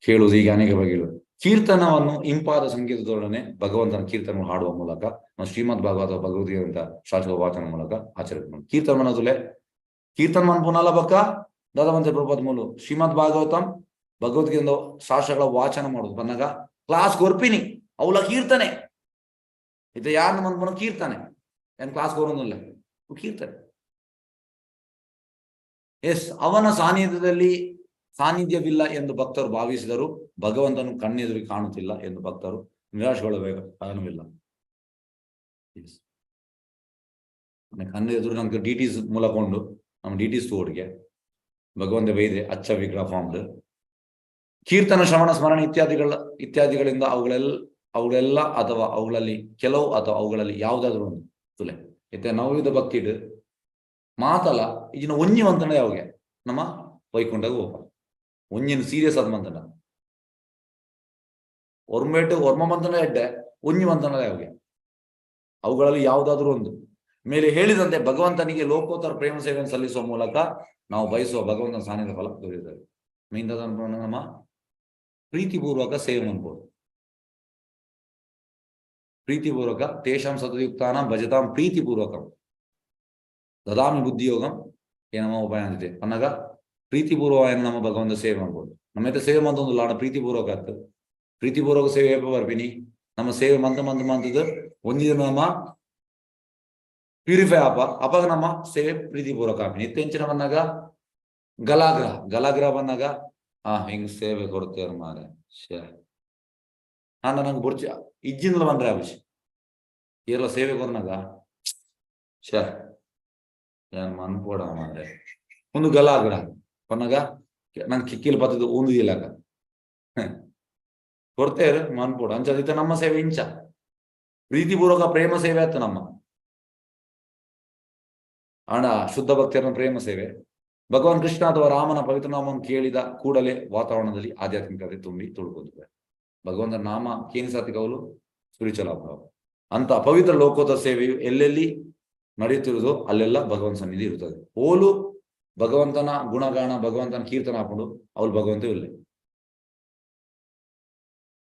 ಹೇಳುವುದು ಈಗ ಅನೇಕ ಬಗೆಗಳು. ಕೀರ್ತನವನ್ನು ಇಂಪಾದ ಸಂಗೀತದೊಡನೆ ಭಗವಂತನ ಕೀರ್ತನ ಹಾಡುವ ಮೂಲಕ ನಾವು ಶ್ರೀಮದ್ ಭಾಗವತ ಭಗವದ್ಗೀತೆ ಅಂತ ಶಾಸ್ತ್ರ ವಾಚನ ಮೂಲಕ ಆಚರಣೆ ಕೀರ್ತನ ಮನದುಲೆ ಕೀರ್ತನ ಮನ್ ಪುನಲ ಬಕ್ಕ ದಾದಾವಂತ ಪ್ರಭಾತ್ ಮೂಲು ಶ್ರೀಮದ್ ಭಾಗವತಂ ಭಗವದ್ಗೀತೆ ಶಾಸ್ತ್ರಗಳ ವಾಚನ ಮಾಡುದು ಬಂದಾಗ ಕ್ಲಾಸ್ ಕೊರ್ಪಿನಿ ಅವಳ ಕೀರ್ತನೆ ಇದು ಯಾರನ್ನ ಮನ್ಪುನ ಕೀರ್ತನೆ ಏನ್ ಕ್ಲಾಸ್ ಕೊರೊಂದಿಲ್ಲ ಕೀರ್ತನೆ. ಎಸ್ ಅವನ ಸಾನ್ನಿಧ್ಯವಿಲ್ಲ ಎಂದು ಭಕ್ತರು ಭಾವಿಸಿದರು. ಭಗವಂತನು ಕಣ್ಣೆದುರಿಗೆ ಕಾಣುತ್ತಿಲ್ಲ ಎಂದು ಭಕ್ತರು ನಿರಾಶೆಗೊಳ್ಳಬೇಕು ಕಾರಣವಿಲ್ಲ. ಕಣ್ಣೆದುರು ನಮ್ಗೆ ಡಿಟೀಸ್ ಮೂಲಕ ಉಂಡು ನಮ್ಮ ಡಿಟೀಸ್ ತೋಡಿಗೆ ಭಗವಂತ ಬೈದೆ ಅಚ್ಚ ವಿಗ್ರಹ ಫಾರ್ಮ್ಡ್ ಕೀರ್ತನ ಶ್ರವಣ ಸ್ಮರಣ ಇತ್ಯಾದಿಗಳಿಂದ ಅವುಗಳೆಲ್ಲ ಅಥವಾ ಅವುಗಳಲ್ಲಿ ಕೆಲವು ಅಥವಾ ಅವುಗಳಲ್ಲಿ ಯಾವುದಾದ್ರೂ ಒಂದು ತುಲೆ ಇತ್ತೆ ನವವಿಧ ಭಕ್ತಿ ಮಾತಲ್ಲ ಇದನ್ನ ಒಂಜಿ ಮಂತನ ಯಾವಾಗ ನಮ್ಮ ವೈಕುಂಠಗೆ ಹೋಗ ಒಂಜಿನ ಸೀರಿಯಸ್ ಆದ ಮಂತನ ಒರ್ಮ ಮಂತನ ಎಡ್ಡೆ ಒಂಜಿ ಮಂತನ ಯಾವಾಗ ಅವುಗಳಲ್ಲಿ ಯಾವುದಾದ್ರೂ ಒಂದು ಮೇಲೆ ಹೇಳಿದಂತೆ ಭಗವಂತನಿಗೆ ಲೋಕೋತ್ತರ ಪ್ರೇಮ ಸೇವೆಯನ್ನು ಸಲ್ಲಿಸುವ ಮೂಲಕ ನಾವು ಬಯಸುವ ಭಗವಂತನ ಸಾನ್ನಿಧ್ಯ ಫಲ ದೊರೆಯುತ್ತದೆ. ಮೀನ್ ನಮ್ಮ ಪ್ರೀತಿಪೂರ್ವಕ ಸೇವೆ ಅನ್ಬೋದು. ಪ್ರೀತಿಪೂರ್ವಕ ತೇಷಾಂ ಸತಯುಕ್ತಾನ ಭಜತಾಂ ಪ್ರೀತಿಪೂರ್ವಕಂ ದದಾಮಿ ಬುದ್ಧಿಯೋಗಂ ಏನಮ್ಮ ಉಪಾಯ ಅಂತಿದೆ ಅನ್ನಗ ಪ್ರೀತಿಪೂರ್ವಕ ನಮ್ಮ ಭಗವಂತ ಸೇವೆ ಅನ್ಬೋದು. ನಮ್ಮ ಸೇವೆ ಮಂತೊಂದು ಲಾಣ ಪ್ರೀತಿಪೂರ್ವಕ ಆಗ್ತದೆ. ಪ್ರೀತಿಪೂರ್ವಕ ಸೇವೆ ಬರ್ಪಿನಿ ನಮ್ಮ ಸೇವೆ ಮಂತದ್ದು ಒಂದಿನ ನಮ್ಮ ಪ್ಯೂರಿಫೈ ಅಪಾಗ ನಮ್ಮ ಸೇವೆ ಪ್ರೀತಿಪೂರ್ವಕ ಆಪಿನಿ ಇತ್ತೆಂಚಿನ ಬಂದಾಗ ಗಲಾಗ್ರಹ ಬಂದಾಗ ಹಿಂಗ್ ಸೇವೆ ಕೊಡ್ತೇವ್ರ ಮಾರೆ ನಂಗೆ ಬುರ್ಚ ಇಜ್ಜಿಂದಲ ಬಂದ್ರೆ ಅಭಿಷ್ ಎಲ್ಲ ಸೇವೆ ಕೊರ್ನಾಗ ಏನ್ ಮನ್ಪೋಡ ಮಾರೆ ಒಂದು ಗಲಾಗ್ರಹ ಪನ್ನಾಗ ನನ್ ಕಿಕ್ಕಿಲ್ ಪತ್ತದು ಒಂದು ಇಲ್ಲಾಗ ಕೊಡ್ತೇವ್ರ ಮನ್ಪೋಡ ಅಂಚ ನಮ್ಮ ಸೇವೆ ಇಂಚ ಪ್ರೀತಿಪೂರ್ವಕ ಪ್ರೇಮ ಸೇವೆ ಆಯ್ತು ನಮ್ಮ ಹಣ ಶುದ್ಧ ಭಕ್ತಿಯರನ್ನ ಪ್ರೇಮ ಸೇವೆ. ಭಗವಾನ್ ಕೃಷ್ಣ ಅಥವಾ ರಾಮನ ಪವಿತ್ರ ನಾಮವನ್ನು ಕೇಳಿದ ಕೂಡಲೇ ವಾತಾವರಣದಲ್ಲಿ ಆಧ್ಯಾತ್ಮಿಕತೆ ತುಂಬಿ ತುಳುಕುತ್ತದೆ. ಭಗವಂತನ ನಾಮ ಕೇನಿಸಾತಿ ಕೌಲು ಸ್ಪಿರಿಚುವಲ್ ಅಭಾವ ಅಂತ ಪವಿತ್ರ ಲೋಕೋತ್ತರ ಸೇವೆಯು ಎಲ್ಲೆಲ್ಲಿ ನಡೆಯುತ್ತಿರುವುದೋ ಅಲ್ಲೆಲ್ಲ ಭಗವಂತ ಸನ್ನಿಧಿ ಇರುತ್ತದೆ. ಓಲು ಭಗವಂತನ ಗುಣಗಾನ ಭಗವಂತನ ಕೀರ್ತನ ಹಾಕೊಂಡು ಅವಳು ಭಗವಂತ ಇಲ್ಲೇ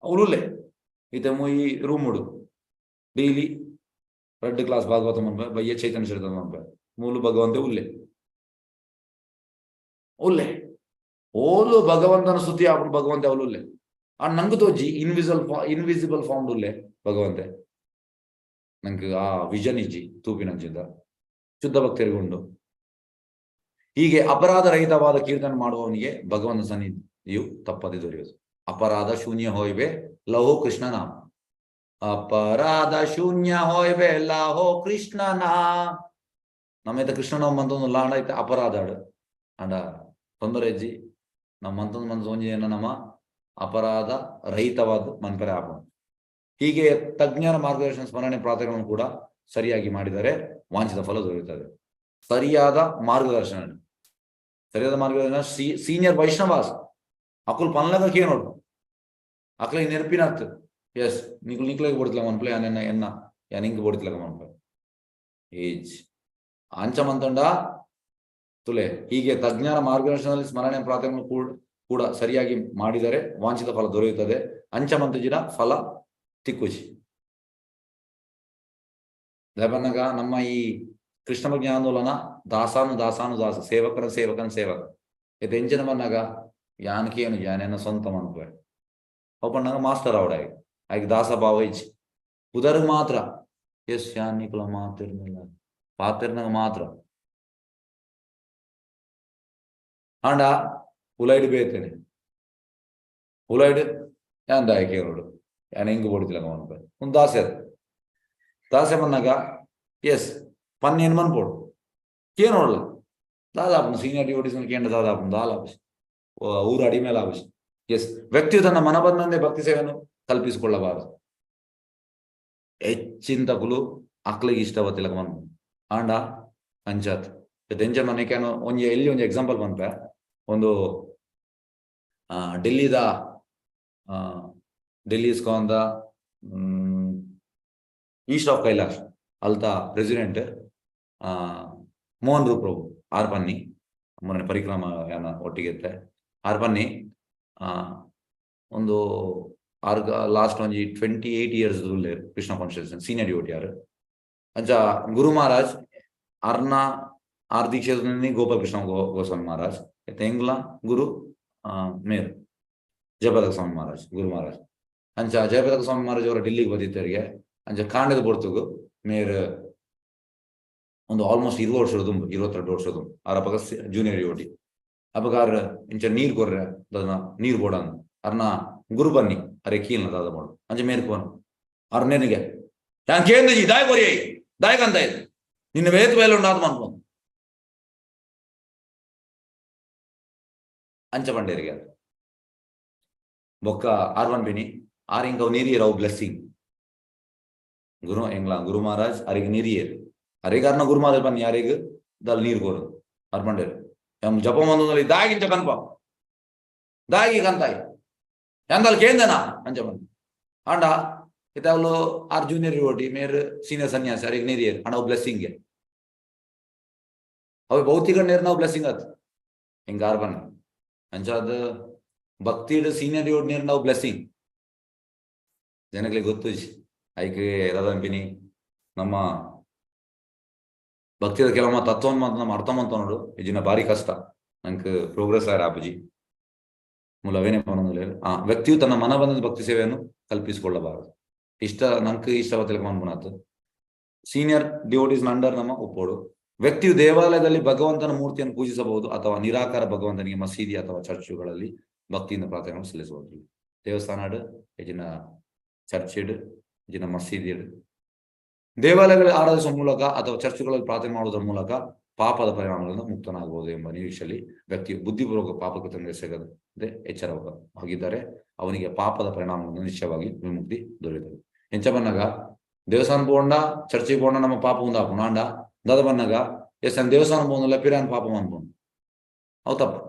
ಅವಳುಲ್ಲೇ ಈತ ಈ ರೂಮ್ ಹುಡು ಡೈಲಿ 2 ಕ್ಲಾಸ್ ಭಾಗವತ ಮನ್ಪ ಬಯ್ಯ ಚೈತನ್ಯ ಚರಿತ ಮನ್ಪ ಮೂಲು ಭಗವಂತ ಉಲ್ಲೆ ಓಲು ಭಗವಂತನ ಸ್ತುತಿ ಆಪುಡು ಭಗವಂತ ಅವಳು ಉಲ್ಲೆ ಆ ನಂಗೆ ತೋಜಿ ಇನ್ವಿಸಿಬಲ್ ಫಾರ್ಮ್ ಉಲ್ಲೆ ಭಗವಂತೆ ನಂಗೆ ಆ ವಿಷನ್ ಇಜ್ಜಿ ತೂಪಿನಂಚಿಂದ ಶುದ್ಧ ಭಕ್ತರಿಗುಂಡು. ಹೀಗೆ ಅಪರಾಧ ರಹಿತವಾದ ಕೀರ್ತನೆ ಮಾಡುವವನಿಗೆ ಭಗವಂತ ಸನ್ನಿಧಿಯು ತಪ್ಪದೆ ದೊರೆಯುವುದು. ಅಪರಾಧ ಶೂನ್ಯ ಹೋಯ್ಬೆ ಲಹೋ ಕೃಷ್ಣ ನಾಮ ಅಪರಾಧ ಶೂನ್ಯ ಹೋಯ್ಬೆ ಲಹೋ ಕೃಷ್ಣ ನಾಮ ನಮ್ಮೈತೆ ಕೃಷ್ಣನ ಮಂತೊಂದು ಲಾಂಡ ಐತೆ ಅಪರಾಧ ಅಂಡ ತೊಂದರೆ ಅಜ್ಜಿ ನಮ್ಮ ಮಂತೊಂದು ಮಂತ ಒಂಜಿ ಏನ ನಮ್ಮ ಅಪರಾಧ ರಹಿತವಾದ ಮನ್ಪರೆ ಆಪಣ. ಹೀಗೆ ತಜ್ಞರ ಮಾರ್ಗದರ್ಶನ ಸ್ಮರಣೆ ಪ್ರಾರ್ಥನೆಗಳನ್ನು ಕೂಡ ಸರಿಯಾಗಿ ಮಾಡಿದರೆ ವಾಂಛಿತ ಫಲ ದೊರೆಯುತ್ತದೆ. ಸರಿಯಾದ ಮಾರ್ಗದರ್ಶನ ಸೀನಿಯರ್ ವೈಷ್ಣವಾಸ್ ಅಕುಲ್ ಪನ್ಲಗ ಕೇನೋಡು ಅಕ್ಲ ನೆನಪಿನತ್ ಎಸ್ ನಿಕ್ಲಿಗೆ ಕೊಡ್ತಿಲ್ಲ ಮನ್ಪ್ಲೆ ಎನ್ನ ಹಿಂಗೆ ಕೊಡ್ತಿಲ್ಲ ಮನ್ಪ್ಲೆ ಏಜ್ ಅಂಚಮಂತಂಡ ತುಲೆ. ಹೀಗೆ ತಜ್ಞರ ಮಾರ್ಗದರ್ಶನದಲ್ಲಿ ಸ್ಮರಣೆ ಪ್ರಾರ್ಥನೆಗಳು ಕೂಡ ಸರಿಯಾಗಿ ಮಾಡಿದರೆ ವಾಂಛಿತ ಫಲ ದೊರೆಯುತ್ತದೆ. ಅಂಚಮಂತಜಿನ ಫಲ ತಿಕ್ಕುಚಿ ದಬನಗ ನಮ್ಮ ಈ ಕೃಷ್ಣ ಭಕ್ತಿ ಆಂದೋಲನ ದಾಸ ಸೇವಕನ ಸೇವಕ ಎಂಚಿನ ಬನ್ನಾಗ ಯಾನಕೇನು ಯಾನೆನ್ನ ಸ್ವಂತ ಮನ್ಪೆ ಅವು ಪಣ್ಣಾಗ ಮಾಸ್ಟರ್ ಅವಡಾಗಿ ಆಗಿ ದಾಸ ಭಾವ ಇಚ್ಚಿ ಉದರ್ಗ್ ಮಾತ್ರ ಎಸ್ ಯಾನಿಕುಲ ಮಾತಿರ್ನಿಲ್ಲ ಪಾತಿರ್ನಾಗ ಮಾತ್ರ ಆಂಡ ಉಲೈಡ್ ಬೇತೇನೆ ಉಲೈಡ್ ಯಾನ್ ದಾಯಕೆ ನೋಡು ಯಾನ್ ಹಿಂಗ್ ಬೋಡ್ತಿಲ್ಲ ಮನ್ಪೆ ಒಂದು ದಾಸೆ ಬನ್ನಾಗ ಎಸ್ ಪನ್ ಏನ್ ಮನ್ಪೋಡು ಕೇನೋಡಲ್ಲ ದಾದಾಪುನ ಸೀನಿಯರ್ ಡಿವೋಟೀಸ್ ಕೇಂದ್ರ ದಾದಾಪುನ ದಾಲಾಪುಷ್ ಊರು ಅಡಿಮೇಲೆ ಆಪುಷ್ ಎಸ್ ವ್ಯಕ್ತಿಯು ತನ್ನ ಮನ ಬಂದಂತೆ ಭಕ್ತಿ ಸೇವೆಯನ್ನು ಕಲ್ಪಿಸಿಕೊಳ್ಳಬಾರದು. ಹೆಚ್ಚಿಂತಕುಲು ಅಕ್ಲಿಗೆ ಇಷ್ಟವತ್ತಿಲ್ಲ ಮನ್ ಆಂಡ ಅಂಚಾತ್ ಎಂಚ ಮನೆಕೇನು ಎಲ್ಲಿ ಒಂದು ಎಕ್ಸಾಂಪಲ್ ಬಂತ ಒಂದು ಡೆಲ್ಲಿದ Delhi ISKCON the east of Kailash ಅಲ್ತ ಪ್ರೆಸಿಡೆಂಟ್ ಮೋಹನ್ ರೂಪ್ ಪ್ರಭು ಆರ್ ಪನ್ನಿ ಮೊನ್ನೆ ಪರಿಕ್ರಮ ಯಾನ ಒಟ್ಟಿಗೆ ಆರ್ ಪನ್ನಿ ಒಂದು ಆರ್ಗ ಲಾಸ್ಟ್ ಒಂಜಿ 28 years ರೂಲೇರ್ ಕೃಷ್ಣ ಕಾನ್ಸ್ಟಿಟ್ಯೂಷನ್ ಸೀನಿಯರ್ ಡಿವೋಟಿ ಆರ್ ಅಂಚ ಗುರು ಮಹಾರಾಜ್ ಅರ್ನ ಆರ್ ದೀಕ್ಷೆ ಗೋಪಾಲ್ ಕೃಷ್ಣ ಗೋಸ್ವಾಮಿ ಮಹಾರಾಜ್ ಎಂಗ್ಲ ಗುರು ಮೇರ್ ಜಯಪತಾಕ ಸ್ವಾಮಿ ಮಹಾರಾಜ್ ಗುರು ಮಹಾರಾಜ್ ಅಂಚ ಜಯಪತಾಕ ಸ್ವಾಮಿ ಮಹಾರಾಜ್ ಅವರ ಡೆಲ್ಲಿಗೆ ಬಂದಿದ್ದರಿಗೆ ಅಂಚ ಕಾಂಡದ ಬೊರ್ತುಗು ಮೇರ್ ಒಂದು ಆಲ್ಮೋಸ್ಟ್ 20 ವರ್ಷದ 22 ವರ್ಷದ ಆರ ಪಕ್ಕ ಜೂನಿಯರ್ ಡಿವೋಟಿ ಅಪಗಾರ ಇಂಚ ನೀರ್ ಕೊರ್ರೆ ನೀರ್ ಬೋಡನ್ ಅರ್ನ ಗುರು ಬನ್ನಿ ಅರೆ ಕೀಲ್ನ ದಾದ ಮಾಡು ಅಂಚ ಮೇರ್ಕೋನ್ ಅರ್ನೇನಿಗೆ ಯಾನ್ ಕೇಂದ್ರಜಿ ದಾಯ್ ಕೊರಿ ದಾಯ್ ಕಂತ ಇದೆ ನಿನ್ನ ವೇತ ಬೇಲೆ ಉಂಡಾದ ಮನ್ಕೊಂಡು ಅಂಚ ಬಂಡೇರಿಗೆ ಬೊಕ್ಕ ಆರ್ವನ್ ಬಿನಿ ಆರಿಂಗ್ ಅವ್ ನೀರಿಯರ್ ಅವ್ ಬ್ಲೆಸ್ಸಿಂಗ್ ಗುರು ಎಂಗ್ಲಾ ಗುರು ಮಹಾರಾಜ್ ಅರಿಗೆ ನೀರಿಯರ್ ಅರಿಗೆ ಅರ್ನ ಗುರು ಮಹಾರಾಜ್ ಬನ್ನಿ ಯಾರಿಗೆ ದಲ್ ನೀರ್ ಕೋರು ಅರ್ಬಂಡೇರು ಎಂ ಜಪ ಮಂದಲ್ಲಿ ದಾಗಿಂಚ ಕನ್ಪ ದಾಗಿ ಕಂತಾಯಿ ಎಂದಲ್ ಕೇಂದನಾ ಅಂಚ ಬಂದು ಆಂಡ ಇತವಲು ಆರ್ ಜೂನಿಯರ್ ಡಿವೋಟಿ ಮೇರ್ ಸೀನಿಯರ್ ಸನ್ಯಾಸಿ ಅರಿಗೆ ನೀರಿಯರ್ ಅಣ್ಣ ಬ್ಲೆಸ್ಸಿಂಗ್ ಅವ ಭೌತಿಕ ನೇರ್ ನಾವು ಬ್ಲೆಸ್ಸಿಂಗ್ ಆತ್ ಹಿಂಗ ಆರ್ ಬನ್ನ ಅಂಚ ಅದು ಭಕ್ತಿ ಸೀನಿಯರ್ ಡಿವೋಟಿ ನೇರ್ ನಾವು ಬ್ಲೆಸ್ಸಿಂಗ್ ಜನಗಳಿಗೆ ಗೊತ್ತು ಐಕೆ ರದಂಪಿನಿ ನಮ್ಮ ಭಕ್ತಿದ ಕೆಲವೊಮ್ಮ ತತ್ವನ್ ಮಾತ್ರ ನಮ್ಮ ಅರ್ಥ ಮಂತ ನೋಡು ಇಜಿನ ಭಾರಿ ಕಷ್ಟ ನಂಗೆ ಪ್ರೋಗ್ರೆಸ್ ಆಯ್ರ ಆಪುಜಿ ಮೂಲವೇನೇ ವ್ಯಕ್ತಿಯು ತನ್ನ ಮನ ಬಂದ ಭಕ್ತಿ ಸೇವೆಯನ್ನು ಕಲ್ಪಿಸಿಕೊಳ್ಳಬಾರದು ನಂಗೆ ಇಷ್ಟವತ್ತಿಗೆ ಮನ್ಪುನಾತು ಸೀನಿಯರ್ ಡಿವೋಟೀಸ್ ಅಂಡರ್ ನಮ್ಮ ಒಪ್ಪೋಡು ವ್ಯಕ್ತಿಯು ದೇವಾಲಯದಲ್ಲಿ ಭಗವಂತನ ಮೂರ್ತಿಯನ್ನು ಪೂಜಿಸಬಹುದು ಅಥವಾ ನಿರಾಕಾರ ಭಗವಂತನಿಗೆ ಮಸೀದಿ ಅಥವಾ ಚರ್ಚುಗಳಲ್ಲಿ ಭಕ್ತಿಯಿಂದ ಪ್ರಾರ್ಥನೆಯನ್ನು ಸಲ್ಲಿಸಬಹುದು ದೇವಸ್ಥಾನ ಇಜಿನ ಚರ್ಚ್ ಇಜಿನ ಮಸೀದಿ ದೇವಾಲಯಗಳಲ್ಲಿ ಆರಾಧಿಸುವ ಮೂಲಕ ಅಥವಾ ಚರ್ಚ್ಗಳಲ್ಲಿ ಪ್ರಾರ್ಥನೆ ಮಾಡುವುದರ ಮೂಲಕ ಪಾಪದ ಪರಿಣಾಮಗಳಿಂದ ಮುಕ್ತನಾಗಬಹುದು ಎಂಬ ನಿರೀಕ್ಷೆಯಲ್ಲಿ ವ್ಯಕ್ತಿಯು ಬುದ್ಧಿಪೂರ್ವಕ ಪಾಪಕೃತ್ಯವನ್ನು ಎಸಗದೆ ಎಚ್ಚರವಾಗಿದ್ದರೆ ಅವನಿಗೆ ಪಾಪದ ಪರಿಣಾಮಗಳನ್ನು ನಿಶ್ಚಯವಾಗಿ ವಿಮುಕ್ತಿ ದೊರೆಯುತ್ತದೆ ಎಂಚ ಬನ್ನಾಗ ದೇವಸ್ಥಾನ ಪೋಂಡ ಚರ್ಚಿಗೆ ಪೋಂಡ ನಮ್ಮ ಪಾಪ ಉಂದಾಪುಣ ಅಂಡ ದಾದ ಬನ್ನಾಗ ಎಸ್ ದೇವಸ್ಥಾನ ಪೋಂದಲ್ಲ ಪಿರಾನ್ ಪಾಪ ಅನ್ಪುಂಡು ಅವು ತಪ್ಪು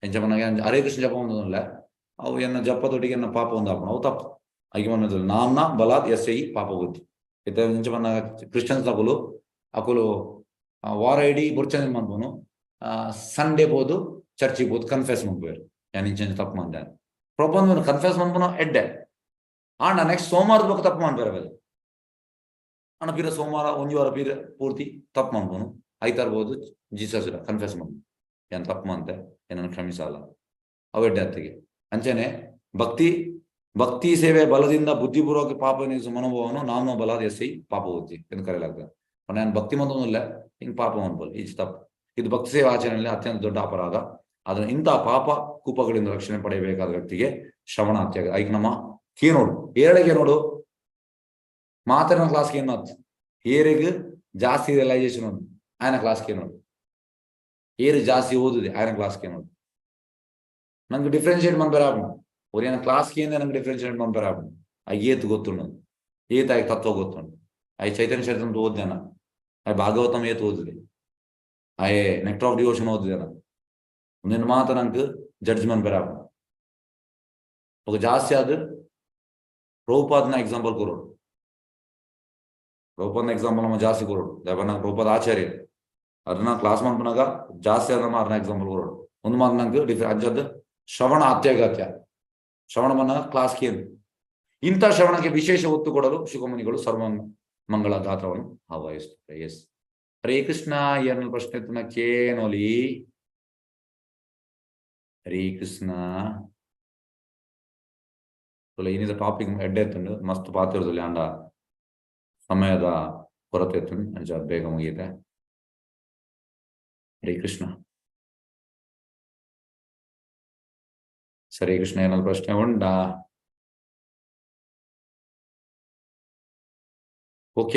ಎಂಚ ಬನ್ನಾಗ ಹರೇ ಕೃಷ್ಣ ಜಪ ಒಂದಲ್ಲ ಅವು ಎನ್ನ ಜಪ್ಪದೊಟ್ಟಿಗೆ ಎನ್ನ ಪಾಪ ಉಂದಾಪುಣ ಅವು ತಪ್ಪು ಆಗಿ ಬಂದ ನಾಮ್ನ ಬಲಾತ್ ಎಸ್ ಐ ಪಾಪ ಬುದ್ಧಿ ಎಂಚ ಬನ್ನಾಗ ಕ್ರಿಶ್ಚಿಯನ್ಸ್ ತಗುಲು ಅಕುಲು ವಾರ ಇಡೀ ಬುರ್ಚನೆ ಮಾಡ್ಬೋನು ಸಂಡೇ ಬೋದು ಚರ್ಚಿಗೆ ಬೋದು ಕನ್ಫೆಸ್ ಮಾಡ್ಬೇರು ಯಾನ್ ಇಂಚ ತಪ್ಪು ಮಾಡ್ದೆ ಪ್ರೊಬಂಧ ಕನ್ಫೆಸ್ ಮಾಡ್ಬೋನು ಎಡ್ಡೆ ಆಂಡ ನೆಕ್ಸ್ಟ್ ಸೋಮವಾರದ ಬಗ್ಗೆ ತಪ್ಪು ಮಾಡ್ಬೇರೆ ಅವೆಲ್ಲ ಅಣ್ಣ ಪೀರ ಸೋಮವಾರ ಒಂಜಿ ವಾರ ಪೀರ ಪೂರ್ತಿ ತಪ್ಪು ಮಾಡ್ಬೋನು ಆಯ್ತಾರ್ಬೋದು ಜೀಸಸ್ ಕನ್ಫೆಸ್ ಮಾಡ್ಬೋದು ಏನ್ ತಪ್ಪು ಮಾಡ್ತೆ ಏನನ್ನು ಕ್ಷಮಿಸಲ್ಲ ಅವು ಎಡ್ಡೆ ಅತ್ತಿಗೆ ಅಂಚನೆ ಭಕ್ತಿ ಸೇವೆ ಬಲದಿಂದ ಬುದ್ಧಿಪೂರ್ವಕ ಪಾಪ ಎನಿಸುವ ಮನೋಭಾವವನ್ನು ನಾಮ ಬಲಾದ ಎಸ್ಐ ಪಾಪ ಬುದ್ಧಿ ಎಂದು ಕರೆಯಲಾಗ್ತದೆ ನಾನು ಭಕ್ತಿ ಮಂದಲ್ಲ ಹಿಂಗ್ ಪಾಪ ಅನ್ಬೋದು ಇದು ತಪ್ಪು ಇದು ಭಕ್ತಿ ಸೇವೆ ಆಚರಣೆಯಲ್ಲಿ ಅತ್ಯಂತ ದೊಡ್ಡ ಅಪರಾಧ ಅದನ್ನ ಇಂತಹ ಪಾಪ ಕೂಪಗಳಿಂದ ರಕ್ಷಣೆ ಪಡೆಯಬೇಕಾದ ವ್ಯಕ್ತಿಗೆ ಶ್ರವಣ ಅತ್ಯಾಗ ಐಕ್ ನಮ್ಮ ಕೇ ನೋಡು ಏಳೆಗೆ ನೋಡು ಮಾತರಿನ ಕ್ಲಾಸ್ಗೆ ಏನು ಏರೆಗೆ ಜಾಸ್ತಿ ರಿಯಲೈಸೇಷನ್ ಉಂಟು ಆಯ್ನ ಕ್ಲಾಸ್ಗೆ ನೋಡು ಏರು ಜಾಸ್ತಿ ಓದಿದೆ ಆಯ್ನ ಕ್ಲಾಸ್ಗೆ ನೋಡು ನಂಗೆ ಡಿಫ್ರೆನ್ಶಿಯೇಟ್ ಮಾಡ್ಬೇರ ಅವ್ರು ಏನ ಕ್ಲಾಸ್ಗೆ ನಂಗೆ ಡಿಫ್ರೆನ್ಶಿಯೇಟ್ ಮಾಡ್ಬೇರ ಏತ್ ಗೊತ್ತುಂಡು ಏತಾಗಿ ತತ್ವ ಗೊತ್ತುಂಡು ಅಯ್ಯ ಚೈತನ್ಯ ಚರಿತಂತ ಓದ್ಯಾನ ಅಯ್ಯ ಭಾಗವತಂ ಏತ್ ಓದಿದೆ ಅಯ್ಯ ನೆಕ್ಟರ್ ಆಫ್ ಡಿವೋಷನ್ ಓದಿದೇನ ನಿನ್ನ ಮಾತ ನಂಗೆ ಜಡ್ಜ್ಮೆಂಟ್ ಬೇರೆ ఒక ಜಾಸ್ತಿ ಆದ ಪ್ರಭುಪಾದನ ಎಕ್ಸಾಂಪಲ್ ಕೊರೋಡು ಪ್ರಭುಪಾದನ ಎಕ್ಸಾಂಪಲ್ ನಮ್ಮ ಜಾಸ್ತಿ ಕೊರೋಡು ದೇವನ ಪ್ರಭುಪಾದ ಆಚಾರ್ಯ ಅದನ್ನ ಕ್ಲಾಸ್ ಮಾಡ್ಕೊಂಡಾಗ ಜಾಸ್ತಿ ಆದ ಅರ್ನ ಎಕ್ಸಾಂಪಲ್ ಕೊರೋಡು ಒಂದು ಮಾತು ನಂಗೆ ಅಜ್ಜದ ಶ್ರವಣ ಅತ್ಯಗತ್ಯ ಶ್ರವಣ ಬಂದಾಗ ಕ್ಲಾಸ್ಗೆ ಏನು ಇಂಥ ಶ್ರವಣಕ್ಕೆ ವಿಶೇಷ ಒತ್ತು ಕೊಡಲು ಶಿಖಮುನಿಗಳು ಸರ್ವ ಮಂಗಳ ಗಾತ್ರವನ್ನು ಆಹ್ವಾನಿಸುತ್ತಾರೆ ಎಸ್ ಹರೇ ಕೃಷ್ಣ ಏನ ಪ್ರಶ್ನೆ ಎತ್ತನ ಕೇನೋಲಿ ಹರೇ ಕೃಷ್ಣ ಏನಿದೆ ಟಾಪಿಕ್ ಎಡ್ಡೆ ಎತ್ತಂಡು ಮಸ್ತ್ ಪಾತಿರೋದಲ್ಲಿ ಅಂಡ ಸಮಯದ ಕೊರತೆ ಎತ್ತಂಡು ಅಂಚ ಬೇಗ ಮುಗಿಯುತ್ತೆ ಹರೇ ಕೃಷ್ಣ ಸರಿ ಕೃಷ್ಣ ಏನಾದ್ರು ಪ್ರಶ್ನೆ ಉಂಟಾ?